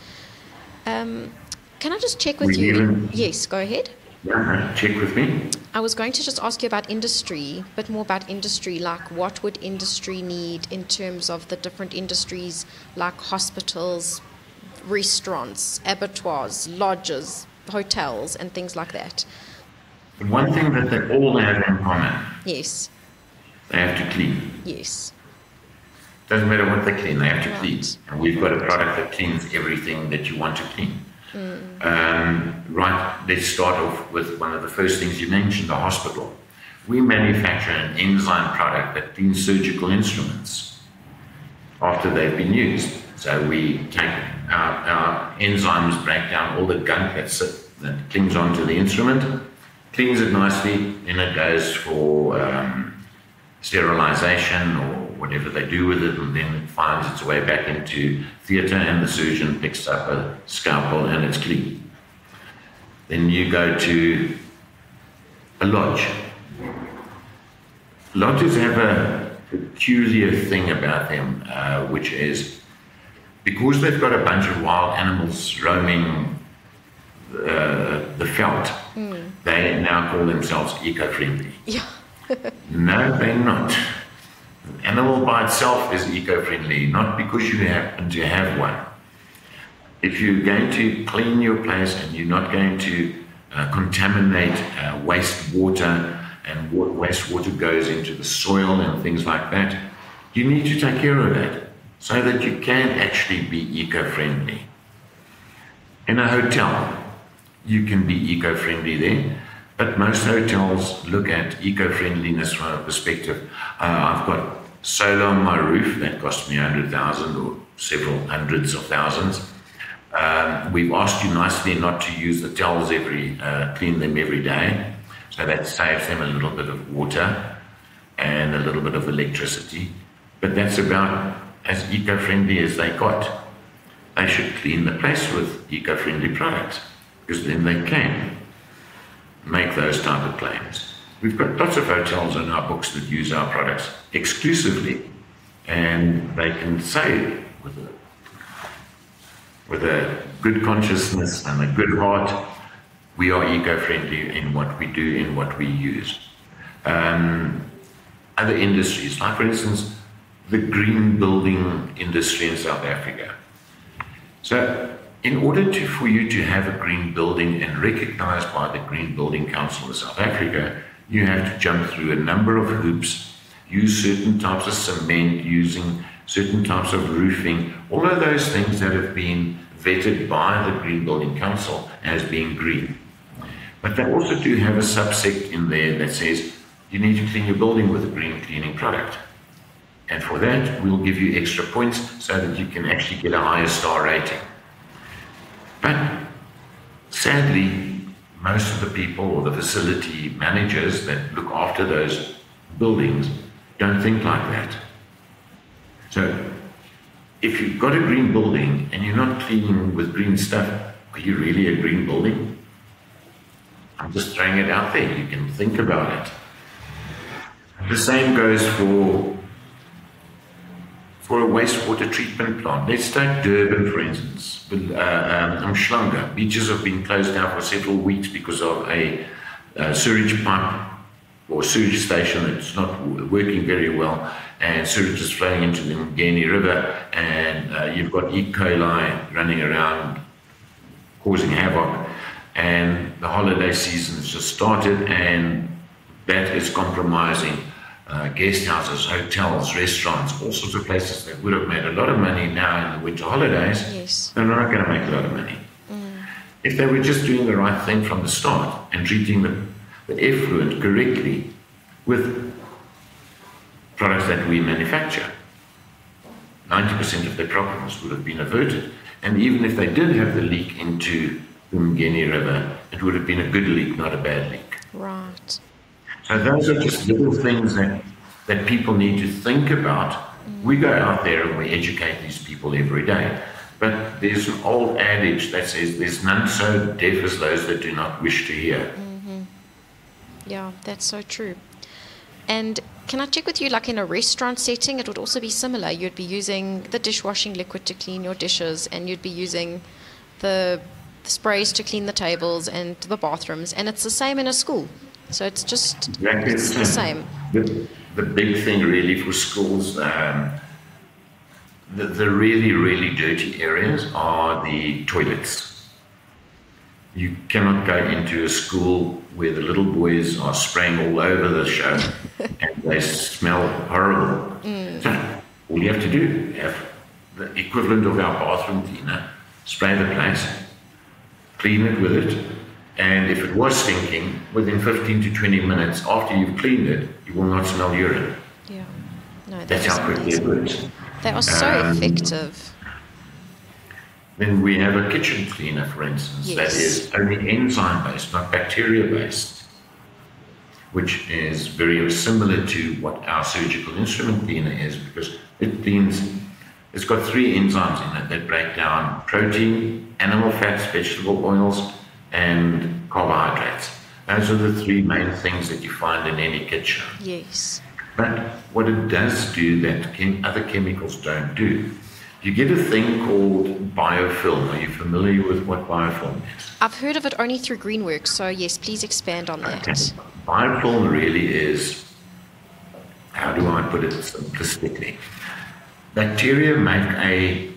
Can I just check with you? Yes, go ahead. Yeah, check with me. I was going to just ask you about industry, but more about industry, like what would industry need in terms of the different industries, like hospitals, restaurants, abattoirs, lodges, hotels, and things like that. The one thing that they all have in common. Yes. They have to clean. Yes. Doesn't matter what they clean, they have to clean. And we've got a product that cleans everything that you want to clean. Right, let's start off with one of the first things you mentioned, the hospital. We manufacture an enzyme product that cleans surgical instruments after they've been used. So we take our enzymes, break down all the gunk that clings onto the instrument, cleans it nicely, then it goes for sterilization or whatever they do with it, and then it finds its way back into theatre and the surgeon picks up a scalpel and it's clean. Then you go to a lodge. Lodges have peculiar thing about them, which is because they've got a bunch of wild animals roaming the veld, they now call themselves eco-friendly. Yeah. No, they're not. The animal by itself is eco-friendly, not because you happen to have one. If you're going to clean your place and you're not going to contaminate wastewater, and wastewater goes into the soil and things like that, you need to take care of that so that you can actually be eco-friendly. In a hotel, you can be eco-friendly there, but most hotels look at eco-friendliness from a perspective. I've got solar on my roof that cost me 100,000 or several hundreds of thousands. We've asked you nicely not to use the towels clean them every day, so that saves them a little bit of water and a little bit of electricity. But that's about as eco-friendly as they got. They should clean the place with eco-friendly products, because then they can make those type of claims. We've got lots of hotels in our books that use our products exclusively, and they can say with a good consciousness and a good heart, we are eco-friendly in what we do, in what we use. Other industries, like for instance, the green building industry in South Africa. So in order for you to have a green building and recognized by the Green Building Council of South Africa, you have to jump through a number of hoops, use certain types of cement, using certain types of roofing, all of those things that have been vetted by the Green Building Council as being green. But they also do have a subsect in there that says you need to clean your building with a green cleaning product. And for that, we'll give you extra points so that you can actually get a higher star rating. But sadly, most of the people or the facility managers that look after those buildings don't think like that. So if you've got a green building and you're not cleaning with green stuff, are you really a green building? I'm just throwing it out there. You can think about it. The same goes for a wastewater treatment plant. Let's take Durban, for instance. Umhlanga. Beaches have been closed down for several weeks because of a sewage pipe or sewage station that's not working very well, and sewage is flowing into the Mgeni River, and you've got E. coli running around causing havoc, and the holiday season has just started, and that is compromising guest houses, hotels, restaurants, all sorts of places that would have made a lot of money now in the winter holidays. Yes. They're not going to make a lot of money. If they were just doing the right thing from the start and treating the effluent correctly with products that we manufacture, 90% of their problems would have been averted. And even if they did have the leak into the Mgeni River, it would have been a good leak, not a bad leak. Right. So those are just little things that people need to think about. We go out there and we educate these people every day. But there's an old adage that says there's none so deaf as those that do not wish to hear. Yeah, that's so true. And can I check with you, like in a restaurant setting, it would also be similar. You'd be using the dishwashing liquid to clean your dishes, and you'd be using the sprays to clean the tables and the bathrooms, and it's the same in a school. So it's just Exactly it's the same. The big thing really for schools, the really, really dirty areas are the toilets. You cannot go into a school where the little boys are spraying all over the show and they smell horrible. So all you have to do, you have the equivalent of our bathroom cleaner, spray the place, clean it with it, and if it was stinking, within 15 to 20 minutes after you've cleaned it, you will not smell urine. Yeah. No, That's how quickly it works. They are so effective. Then we have a kitchen cleaner, for instance, that is only enzyme-based, not bacteria-based, which is very similar to what our surgical instrument cleaner is, because it cleans, it's got 3 enzymes in it that break down protein, animal fats, vegetable oils, and carbohydrates. Those are the 3 main things that you find in any kitchen. Yes. But what it does do that other chemicals don't do, you get a thing called biofilm. Are you familiar with what biofilm is? I've heard of it only through GreenWorx, so yes, please expand on that. Okay. Biofilm really is, how do I put it simplistically? Bacteria make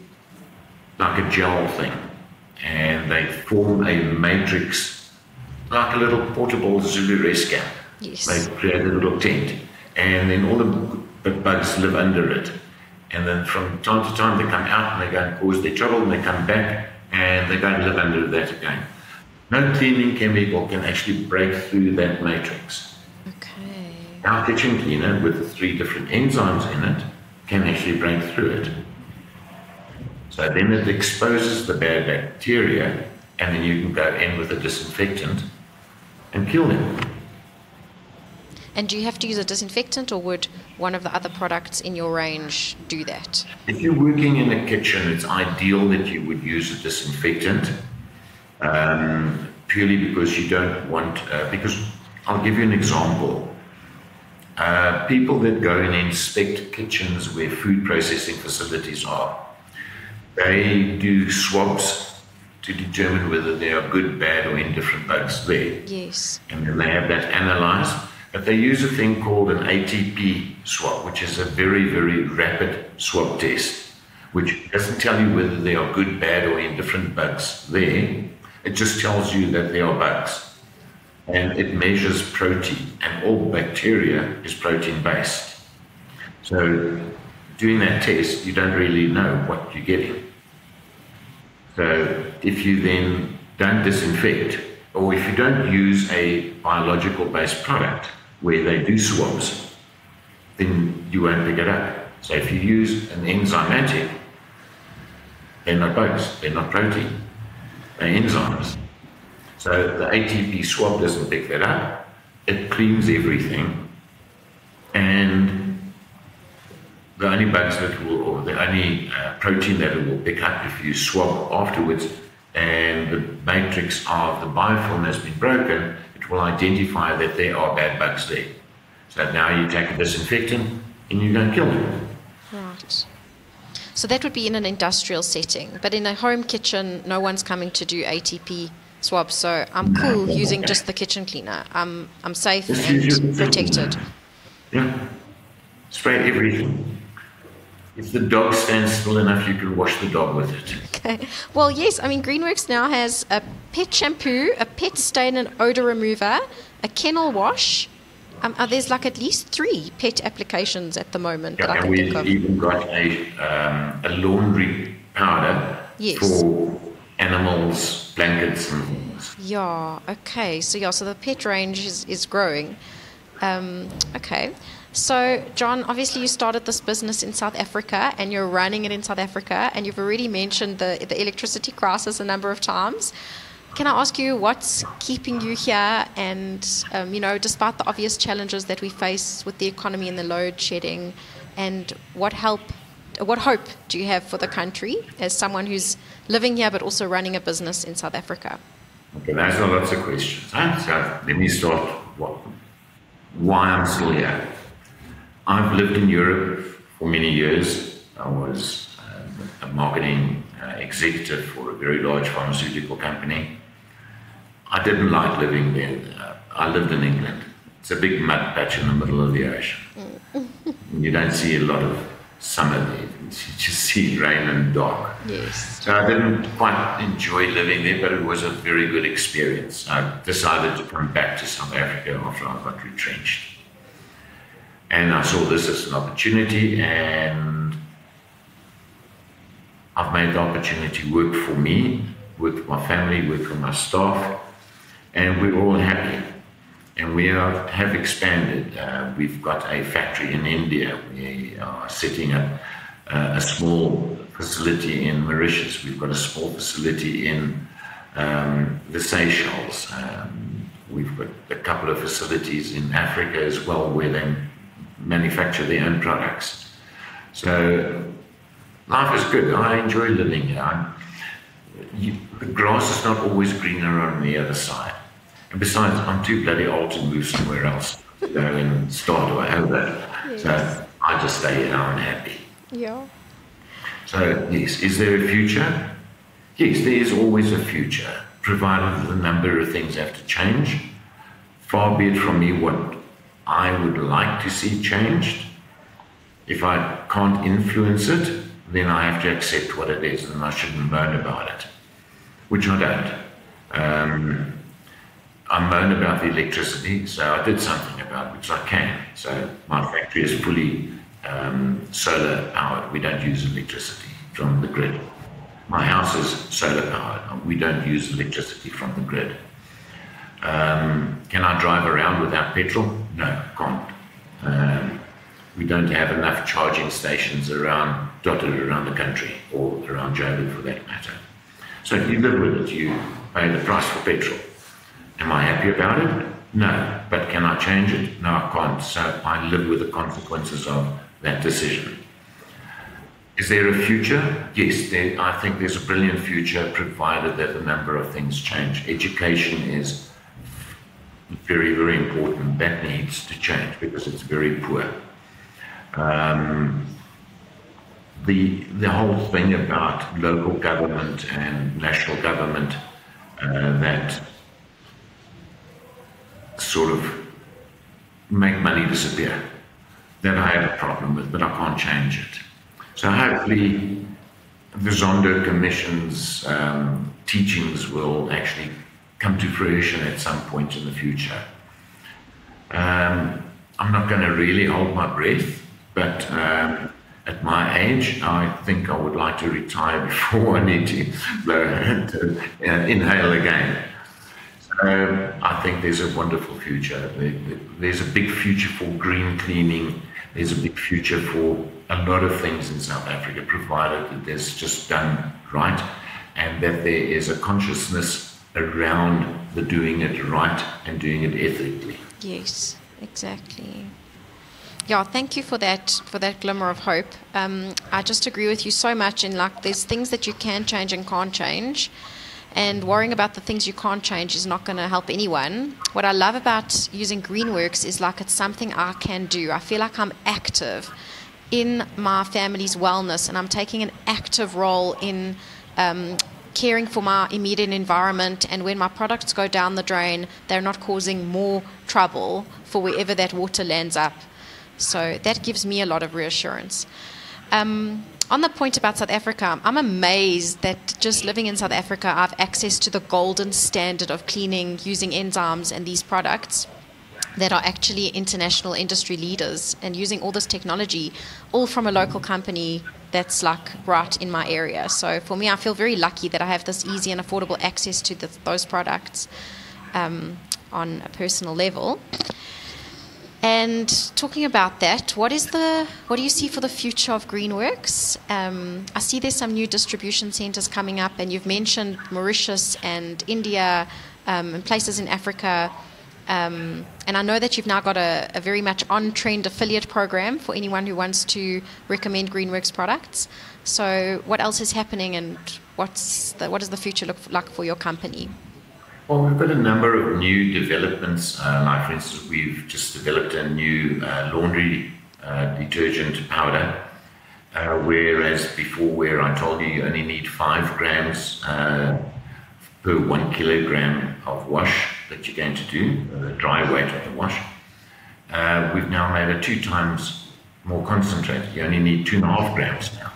like a gel thing, and they form a matrix, like a little portable Zulu rescue. Yes. They create a little tent, and then all the bugs live under it. And then from time to time they come out and they go and cause their trouble, and they come back and they go and live under that again. No cleaning chemical can actually break through that matrix. Okay. Our kitchen cleaner with the 3 different enzymes in it can actually break through it. So then it exposes the bad bacteria, and then you can go in with a disinfectant and kill them. And do you have to use a disinfectant, or would one of the other products in your range do that? If you're working in a kitchen, it's ideal that you would use a disinfectant, purely because you don't want, because I'll give you an example. People that go and inspect kitchens where food processing facilities are, they do swabs to determine whether there are good, bad, or indifferent bugs there. Yes. And then they have that analyzed. But they use a thing called an ATP swab, which is a very, very rapid swab test, which doesn't tell you whether there are good, bad, or indifferent bugs there. It just tells you that there are bugs. And it measures protein, and all bacteria is protein-based. So doing that test, you don't really know what you're getting. So if you then don't disinfect, or if you don't use a biological-based product where they do swabs, then you won't pick it up. So if you use an enzymatic, they're not bugs, they're not protein, they're enzymes. So the ATP swab doesn't pick that up. It cleans everything, and the only bugs that will, or the only protein that it will pick up if you swab afterwards, and the matrix of the biofilm has been broken, it will identify that there are bad bugs there. So now you take a disinfectant and you go and kill them. Right. So that would be in an industrial setting, but in a home kitchen, no one's coming to do ATP swabs, so I'm cool using just the kitchen cleaner. I'm safe and protected. Yeah. Spray everything. If the dog stands still enough, you can wash the dog with it. Okay. Well, yes, I mean, GreenWorx now has a pet shampoo, a pet stain and odor remover, a kennel wash. There's like at least 3 pet applications at the moment that I can think of. We've even got a laundry powder for animals, blankets and things. Yeah, okay. So the pet range is growing. Okay. So, John, obviously you started this business in South Africa and you're running it in South Africa, and you've already mentioned the electricity crisis a number of times. Can I ask you what's keeping you here, and, despite the obvious challenges that we face with the economy and the load shedding, and what hope do you have for the country as someone who's living here but also running a business in South Africa? Okay, those are lots of questions. So let me start why I'm still here. I've lived in Europe for many years. I was a marketing executive for a very large pharmaceutical company. I didn't like living there. I lived in England. It's a big mud patch in the middle of the ocean. You don't see a lot of summer there. You just see rain and dark. Yes. So I didn't quite enjoy living there, but it was a very good experience. I decided to come back to South Africa after I got retrenched. And I saw this as an opportunity, and I've made the opportunity work for me, work for my family, work for my staff, and we're all happy. And we have expanded. We've got a factory in India. We are setting up a small facility in Mauritius. We've got a small facility in the Seychelles. We've got a couple of facilities in Africa as well, where they manufacture their own products. So life is good. I enjoy living here. The grass is not always greener on the other side. And besides, I'm too bloody old to move somewhere else, to go and start or have that. So I just stay here, I'm happy. Yeah. So yes, is there a future? Yes, there is always a future, provided the number of things have to change. Far be it from me what I would like to see changed. If I can't influence it, then I have to accept what it is, and I shouldn't moan about it, which I don't. I moan about the electricity, so I did something about it, which I can. So my factory is fully solar powered. We don't use electricity from the grid. My house is solar powered. We don't use electricity from the grid. Can I drive around without petrol? No, I can't. We don't have enough charging stations dotted around the country, or around Joburg for that matter. So if you live with it, you pay the price for petrol. Am I happy about it? No. But can I change it? No, I can't. So I live with the consequences of that decision. Is there a future? Yes, I think there's a brilliant future, provided that the number of things change. Education is very, very important. That needs to change because it's very poor. The whole thing about local government and national government that sort of make money disappear, that I have a problem with, but I can't change it. So hopefully the Zondo Commission's teachings will actually come to fruition at some point in the future. I'm not going to really hold my breath, but at my age, I think I would like to retire before I need to inhale again. So I think there's a wonderful future. There's a big future for green cleaning. There's a big future for a lot of things in South Africa, provided that it's just done right and that there is a consciousness around the doing it right and doing it ethically. Yes, exactly. Yeah, thank you for that glimmer of hope. I just agree with you so much in like there's things that you can change and can't change. And worrying about the things you can't change is not going to help anyone. What I love about using GreenWorx is like it's something I can do. I feel like I'm active in my family's wellness, and I'm taking an active role in caring for my immediate environment. And when my products go down the drain, they're not causing more trouble for wherever that water lands up. So that gives me a lot of reassurance. On the point about South Africa, I'm amazed that just living in South Africa, I have access to the golden standard of cleaning using enzymes and these products that are actually international industry leaders, and using all this technology, all from a local company that's like right in my area. So for me, I feel very lucky that I have this easy and affordable access to those products on a personal level. And talking about that, what do you see for the future of GreenWorx? I see there's some new distribution centers coming up, and you've mentioned Mauritius and India and places in Africa. And I know that you've now got a very much on-trend affiliate program for anyone who wants to recommend GreenWorx products. So what else is happening, and what does the future look like for your company? Well, we've got a number of new developments. Like, for instance, we've just developed a new laundry detergent powder, whereas before, where I told you only need 5 grams per 1 kilogram of wash that you're going to do, the dry weight of the wash, we've now made it 2 times more concentrated. You only need 2.5 grams now.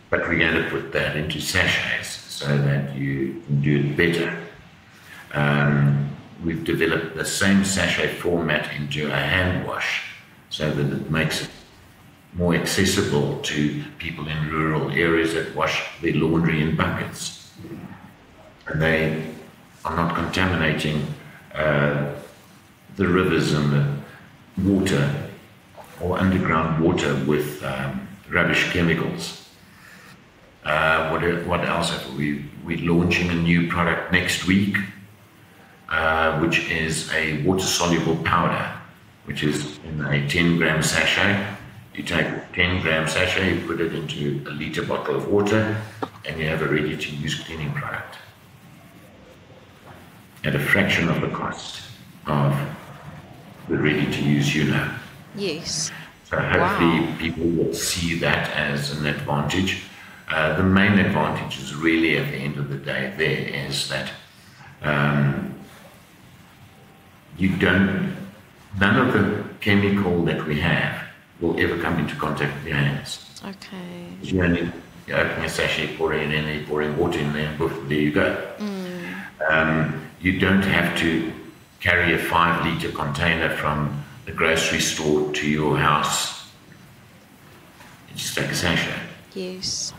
But we're going to put that into sachets, so that you can do it better. We've developed the same sachet format into a hand wash, so that it makes it more accessible to people in rural areas that wash their laundry in buckets. And they are not contaminating the rivers and the water or underground water with rubbish chemicals. What else have we? We're launching a new product next week, which is a water-soluble powder, which is in a 10-gram sachet. You take a 10-gram sachet, you put it into a liter bottle of water, and you have a ready-to-use cleaning product at a fraction of the cost of the ready-to-use, Yes. So hopefully people will see that as an advantage. The main advantage is really at the end of the day there is that none of the chemical that we have will ever come into contact with your hands. Okay. You open a sachet, pour it in, you pour in water in there, and there you go. You don't have to carry a 5-liter container from the grocery store to your house. You just take a sachet. Yes.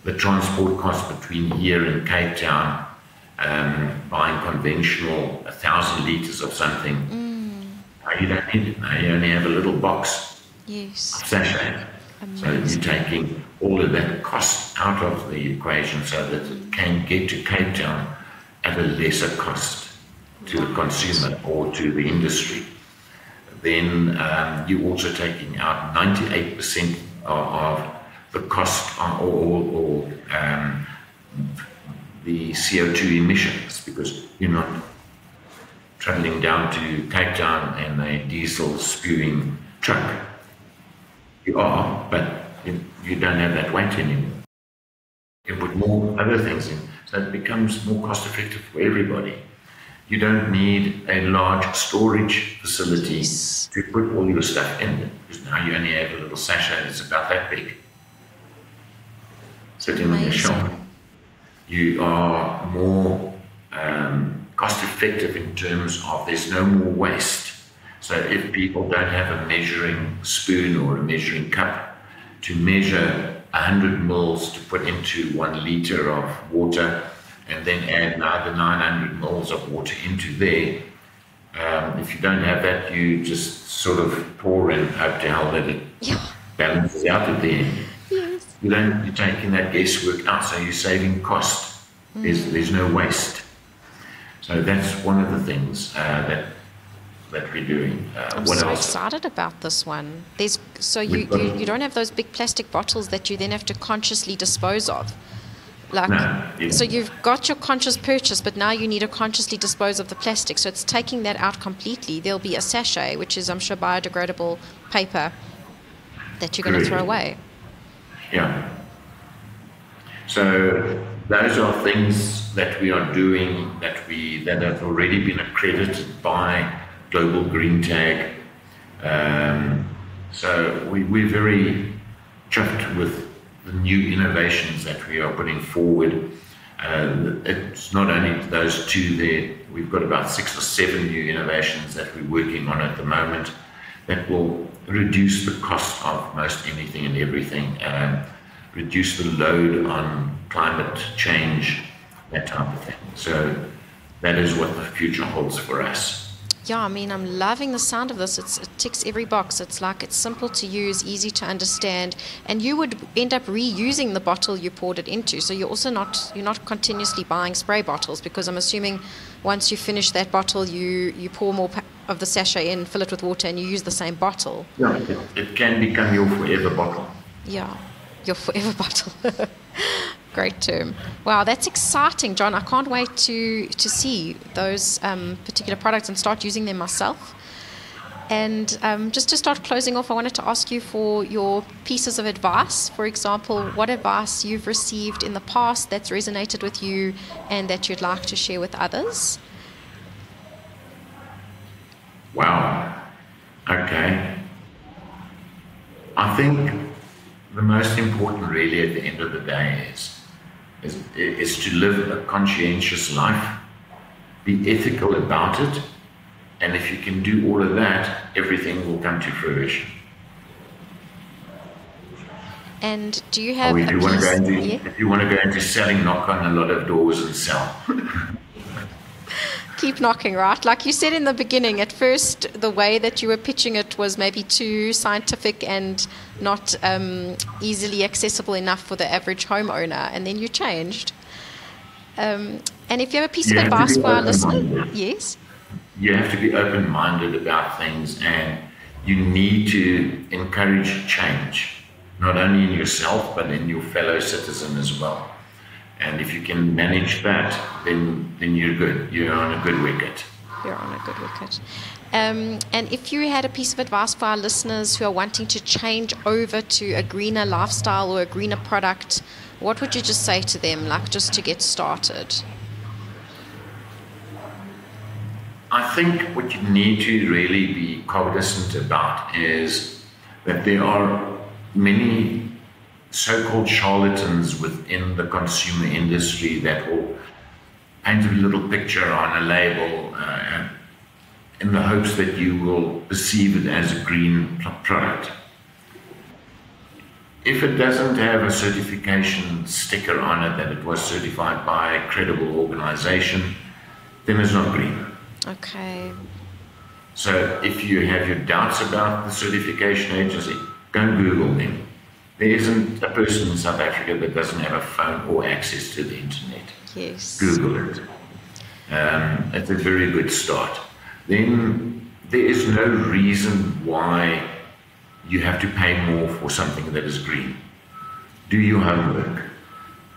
The transport cost between here and Cape Town, buying conventional 1,000 liters of something, you don't need it now. You only have a little box of sachet. So you're taking all of that cost out of the equation so that it can get to Cape Town at a lesser cost to the consumer or to the industry. Then you're also taking out 98% of the cost or the CO2 emissions, because you're not traveling down to Cape Town in a diesel spewing truck. You are, but you don't have that weight anymore. You put more other things in, so it becomes more cost effective for everybody. You don't need a large storage facility to put all your stuff in, because now you only have a little sachet that's about that big sitting on your shelf. You are more cost effective in terms of there's no more waste. So if people don't have a measuring spoon or a measuring cup to measure 100 mils to put into 1 liter of water and then add another 900 mils of water into there, if you don't have that, you just sort of pour and hope to hell that it balances out at the end. Yes. You're taking that guesswork out, so you're saving cost. There's no waste. So that's one of the things that we're doing. I'm what so else? excited about this one. You don't have those big plastic bottles that you then have to consciously dispose of. So you've got your conscious purchase, but now you need to consciously dispose of the plastic. So it's taking that out completely. There'll be a sachet, which is, I'm sure, biodegradable paper that you're going to throw away. Yeah. So those are things that we are doing that have already been accredited by Global Green Tag. So we're very chuffed with the new innovations that we are putting forward. It's not only those two there, we've got about 6 or 7 new innovations that we're working on at the moment that will reduce the cost of most anything and everything, reduce the load on climate change, that type of thing. So that is what the future holds for us. Yeah, I mean, I'm loving the sound of this. It ticks every box. It's simple to use, easy to understand, and you would end up reusing the bottle you poured it into. So you're not continuously buying spray bottles, because I'm assuming once you finish that bottle, you pour more of the sachet in, fill it with water, and you use the same bottle. Yeah, it can become your forever bottle. Yeah, your forever bottle. Great term. Wow, that's exciting, John. I can't wait to see those particular products and start using them myself. And just to start closing off, I wanted to ask you for your pieces of advice. For example, what advice you've received in the past that's resonated with you and that you'd like to share with others? Wow. Okay. I think the most important really at the end of the day is to live a conscientious life, be ethical about it, and if you can do all of that, everything will come to fruition. And do you have if you want to go into selling, knock on a lot of doors and sell. Keep knocking, right? Like you said in the beginning, at first the way that you were pitching it was maybe too scientific and not easily accessible enough for the average homeowner, and then you changed. And if you have a piece of advice for our listener, yes? You have to be open-minded about things, and you need to encourage change, not only in yourself, but in your fellow citizen as well. And if you can manage that, then you're good. You're on a good wicket. You're on a good wicket. And if you had a piece of advice for our listeners who are wanting to change over to a greener lifestyle or a greener product, what would you just say to them, like just to get started? I think what you need to really be cognizant about is that there are many so-called charlatans within the consumer industry that will paint a little picture on a label in the hopes that you will perceive it as a green product. If it doesn't have a certification sticker on it that it was certified by a credible organization, then it's not green. Okay. So if you have your doubts about the certification agency, go and Google them. There isn't a person in South Africa that doesn't have a phone or access to the internet. Yes. Google it. It's a very good start. Then there is no reason why you have to pay more for something that is green. Do your homework.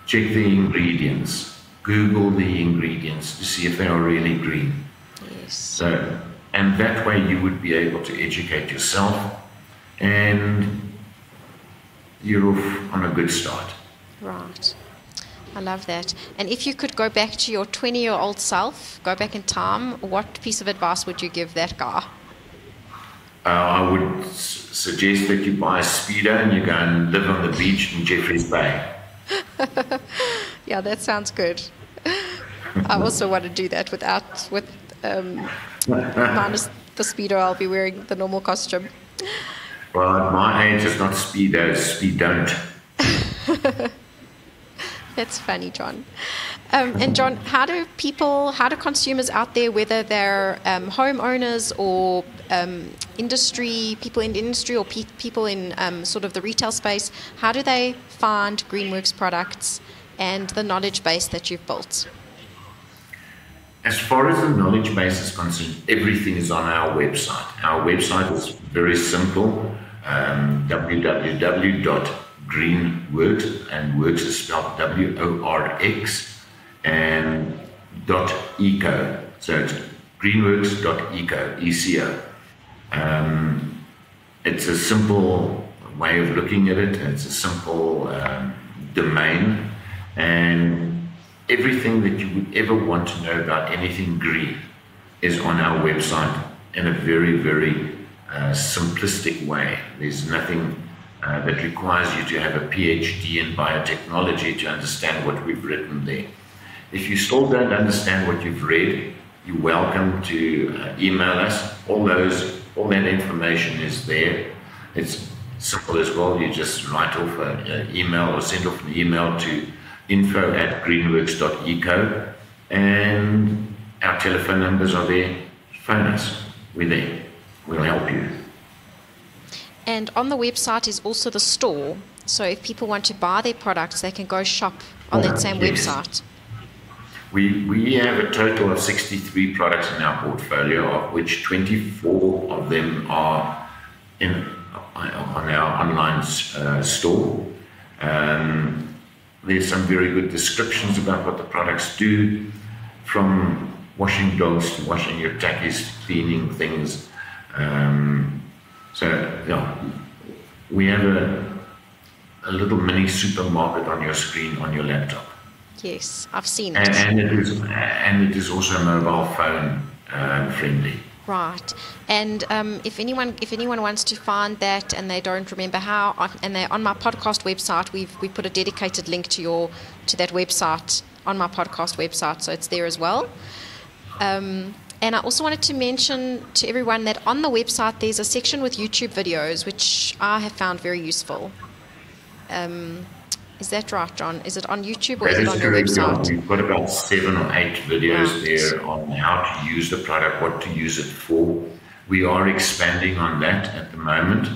Check the ingredients. Google the ingredients to see if they are really green. Yes. So, and that way you would be able to educate yourself, and you're off on a good start. Right. I love that. And if you could go back to your 20-year-old self, go back in time, what piece of advice would you give that guy? I would suggest that you buy a Speedo and you go and live on the beach in Jeffreys Bay. Yeah, that sounds good. I also want to do that with minus the Speedo. I'll be wearing the normal costume. Well, at my age, it's not Speedo, it's Speed Don't. That's funny, John. And John, how do consumers out there, whether they're homeowners or people in the industry or people in sort of the retail space, how do they find GreenWorx products and the knowledge base that you've built? As far as the knowledge base is concerned, everything is on our website. Our website is very simple, www.greenworx, and works is spelled W-O-R-X, and .eco. So it's greenworx.eco, E-C-O. It's a simple way of looking at it. It's a simple domain, and everything that you would ever want to know about anything green is on our website in a very, very simplistic way. There's nothing that requires you to have a PhD in biotechnology to understand what we've written there. If you still don't understand what you've read, you're welcome to email us. All that information is there. It's simple as well. You just write off an email or send off an email to info@greenworx.eco, and our telephone numbers are there. Phone us. We're there. We'll help you. And on the website is also the store. So if people want to buy their products, they can go shop on that same website. We have a total of 63 products in our portfolio, of which 24 of them are on our online store. There's some very good descriptions about what the products do, from washing dogs to washing your tackies, cleaning things. We have a little mini supermarket on your screen on your laptop. Yes, I've seen it. And it is also mobile phone friendly. Right. And if anyone wants to find that and they don't remember how, and they're on my podcast website, we put a dedicated link to that website on my podcast website, so it's there as well. And I also wanted to mention to everyone that on the website there's a section with YouTube videos, which I have found very useful. Is that right, John? Is it on YouTube or is it on your website? We've got about 7 or 8 videos there on how to use the product, what to use it for. We are expanding on that at the moment.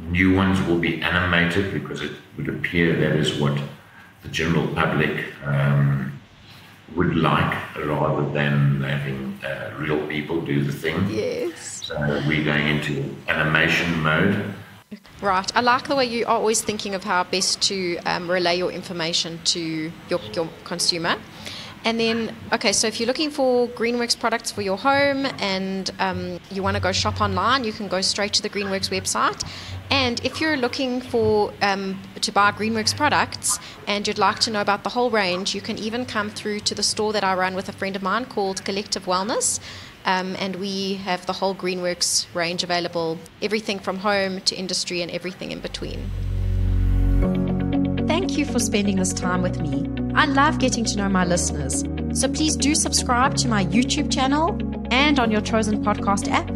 New ones will be animated because it would appear that is what the general public would like, rather than having real people do the thing. Yes. So we're going into animation mode. Right. I like the way you are always thinking of how best to relay your information to your consumer. And then, okay, so if you're looking for GreenWorx products for your home and you want to go shop online, you can go straight to the GreenWorx website. And if you're looking for to buy GreenWorx products and you'd like to know about the whole range, you can even come through to the store that I run with a friend of mine called Collective Wellness. And we have the whole GreenWorx range available, everything from home to industry and everything in between. Thank you for spending this time with me. I love getting to know my listeners. So please do subscribe to my YouTube channel and on your chosen podcast app.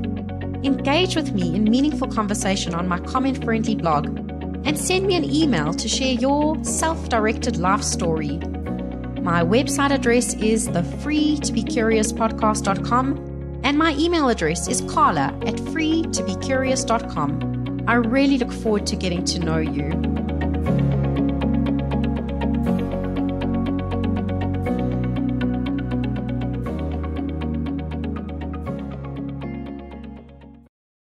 Engage with me in meaningful conversation on my comment-friendly blog and send me an email to share your self-directed life story. My website address is thefreetobecuriouspodcast.com and my email address is carla@freetobecurious.com. I really look forward to getting to know you.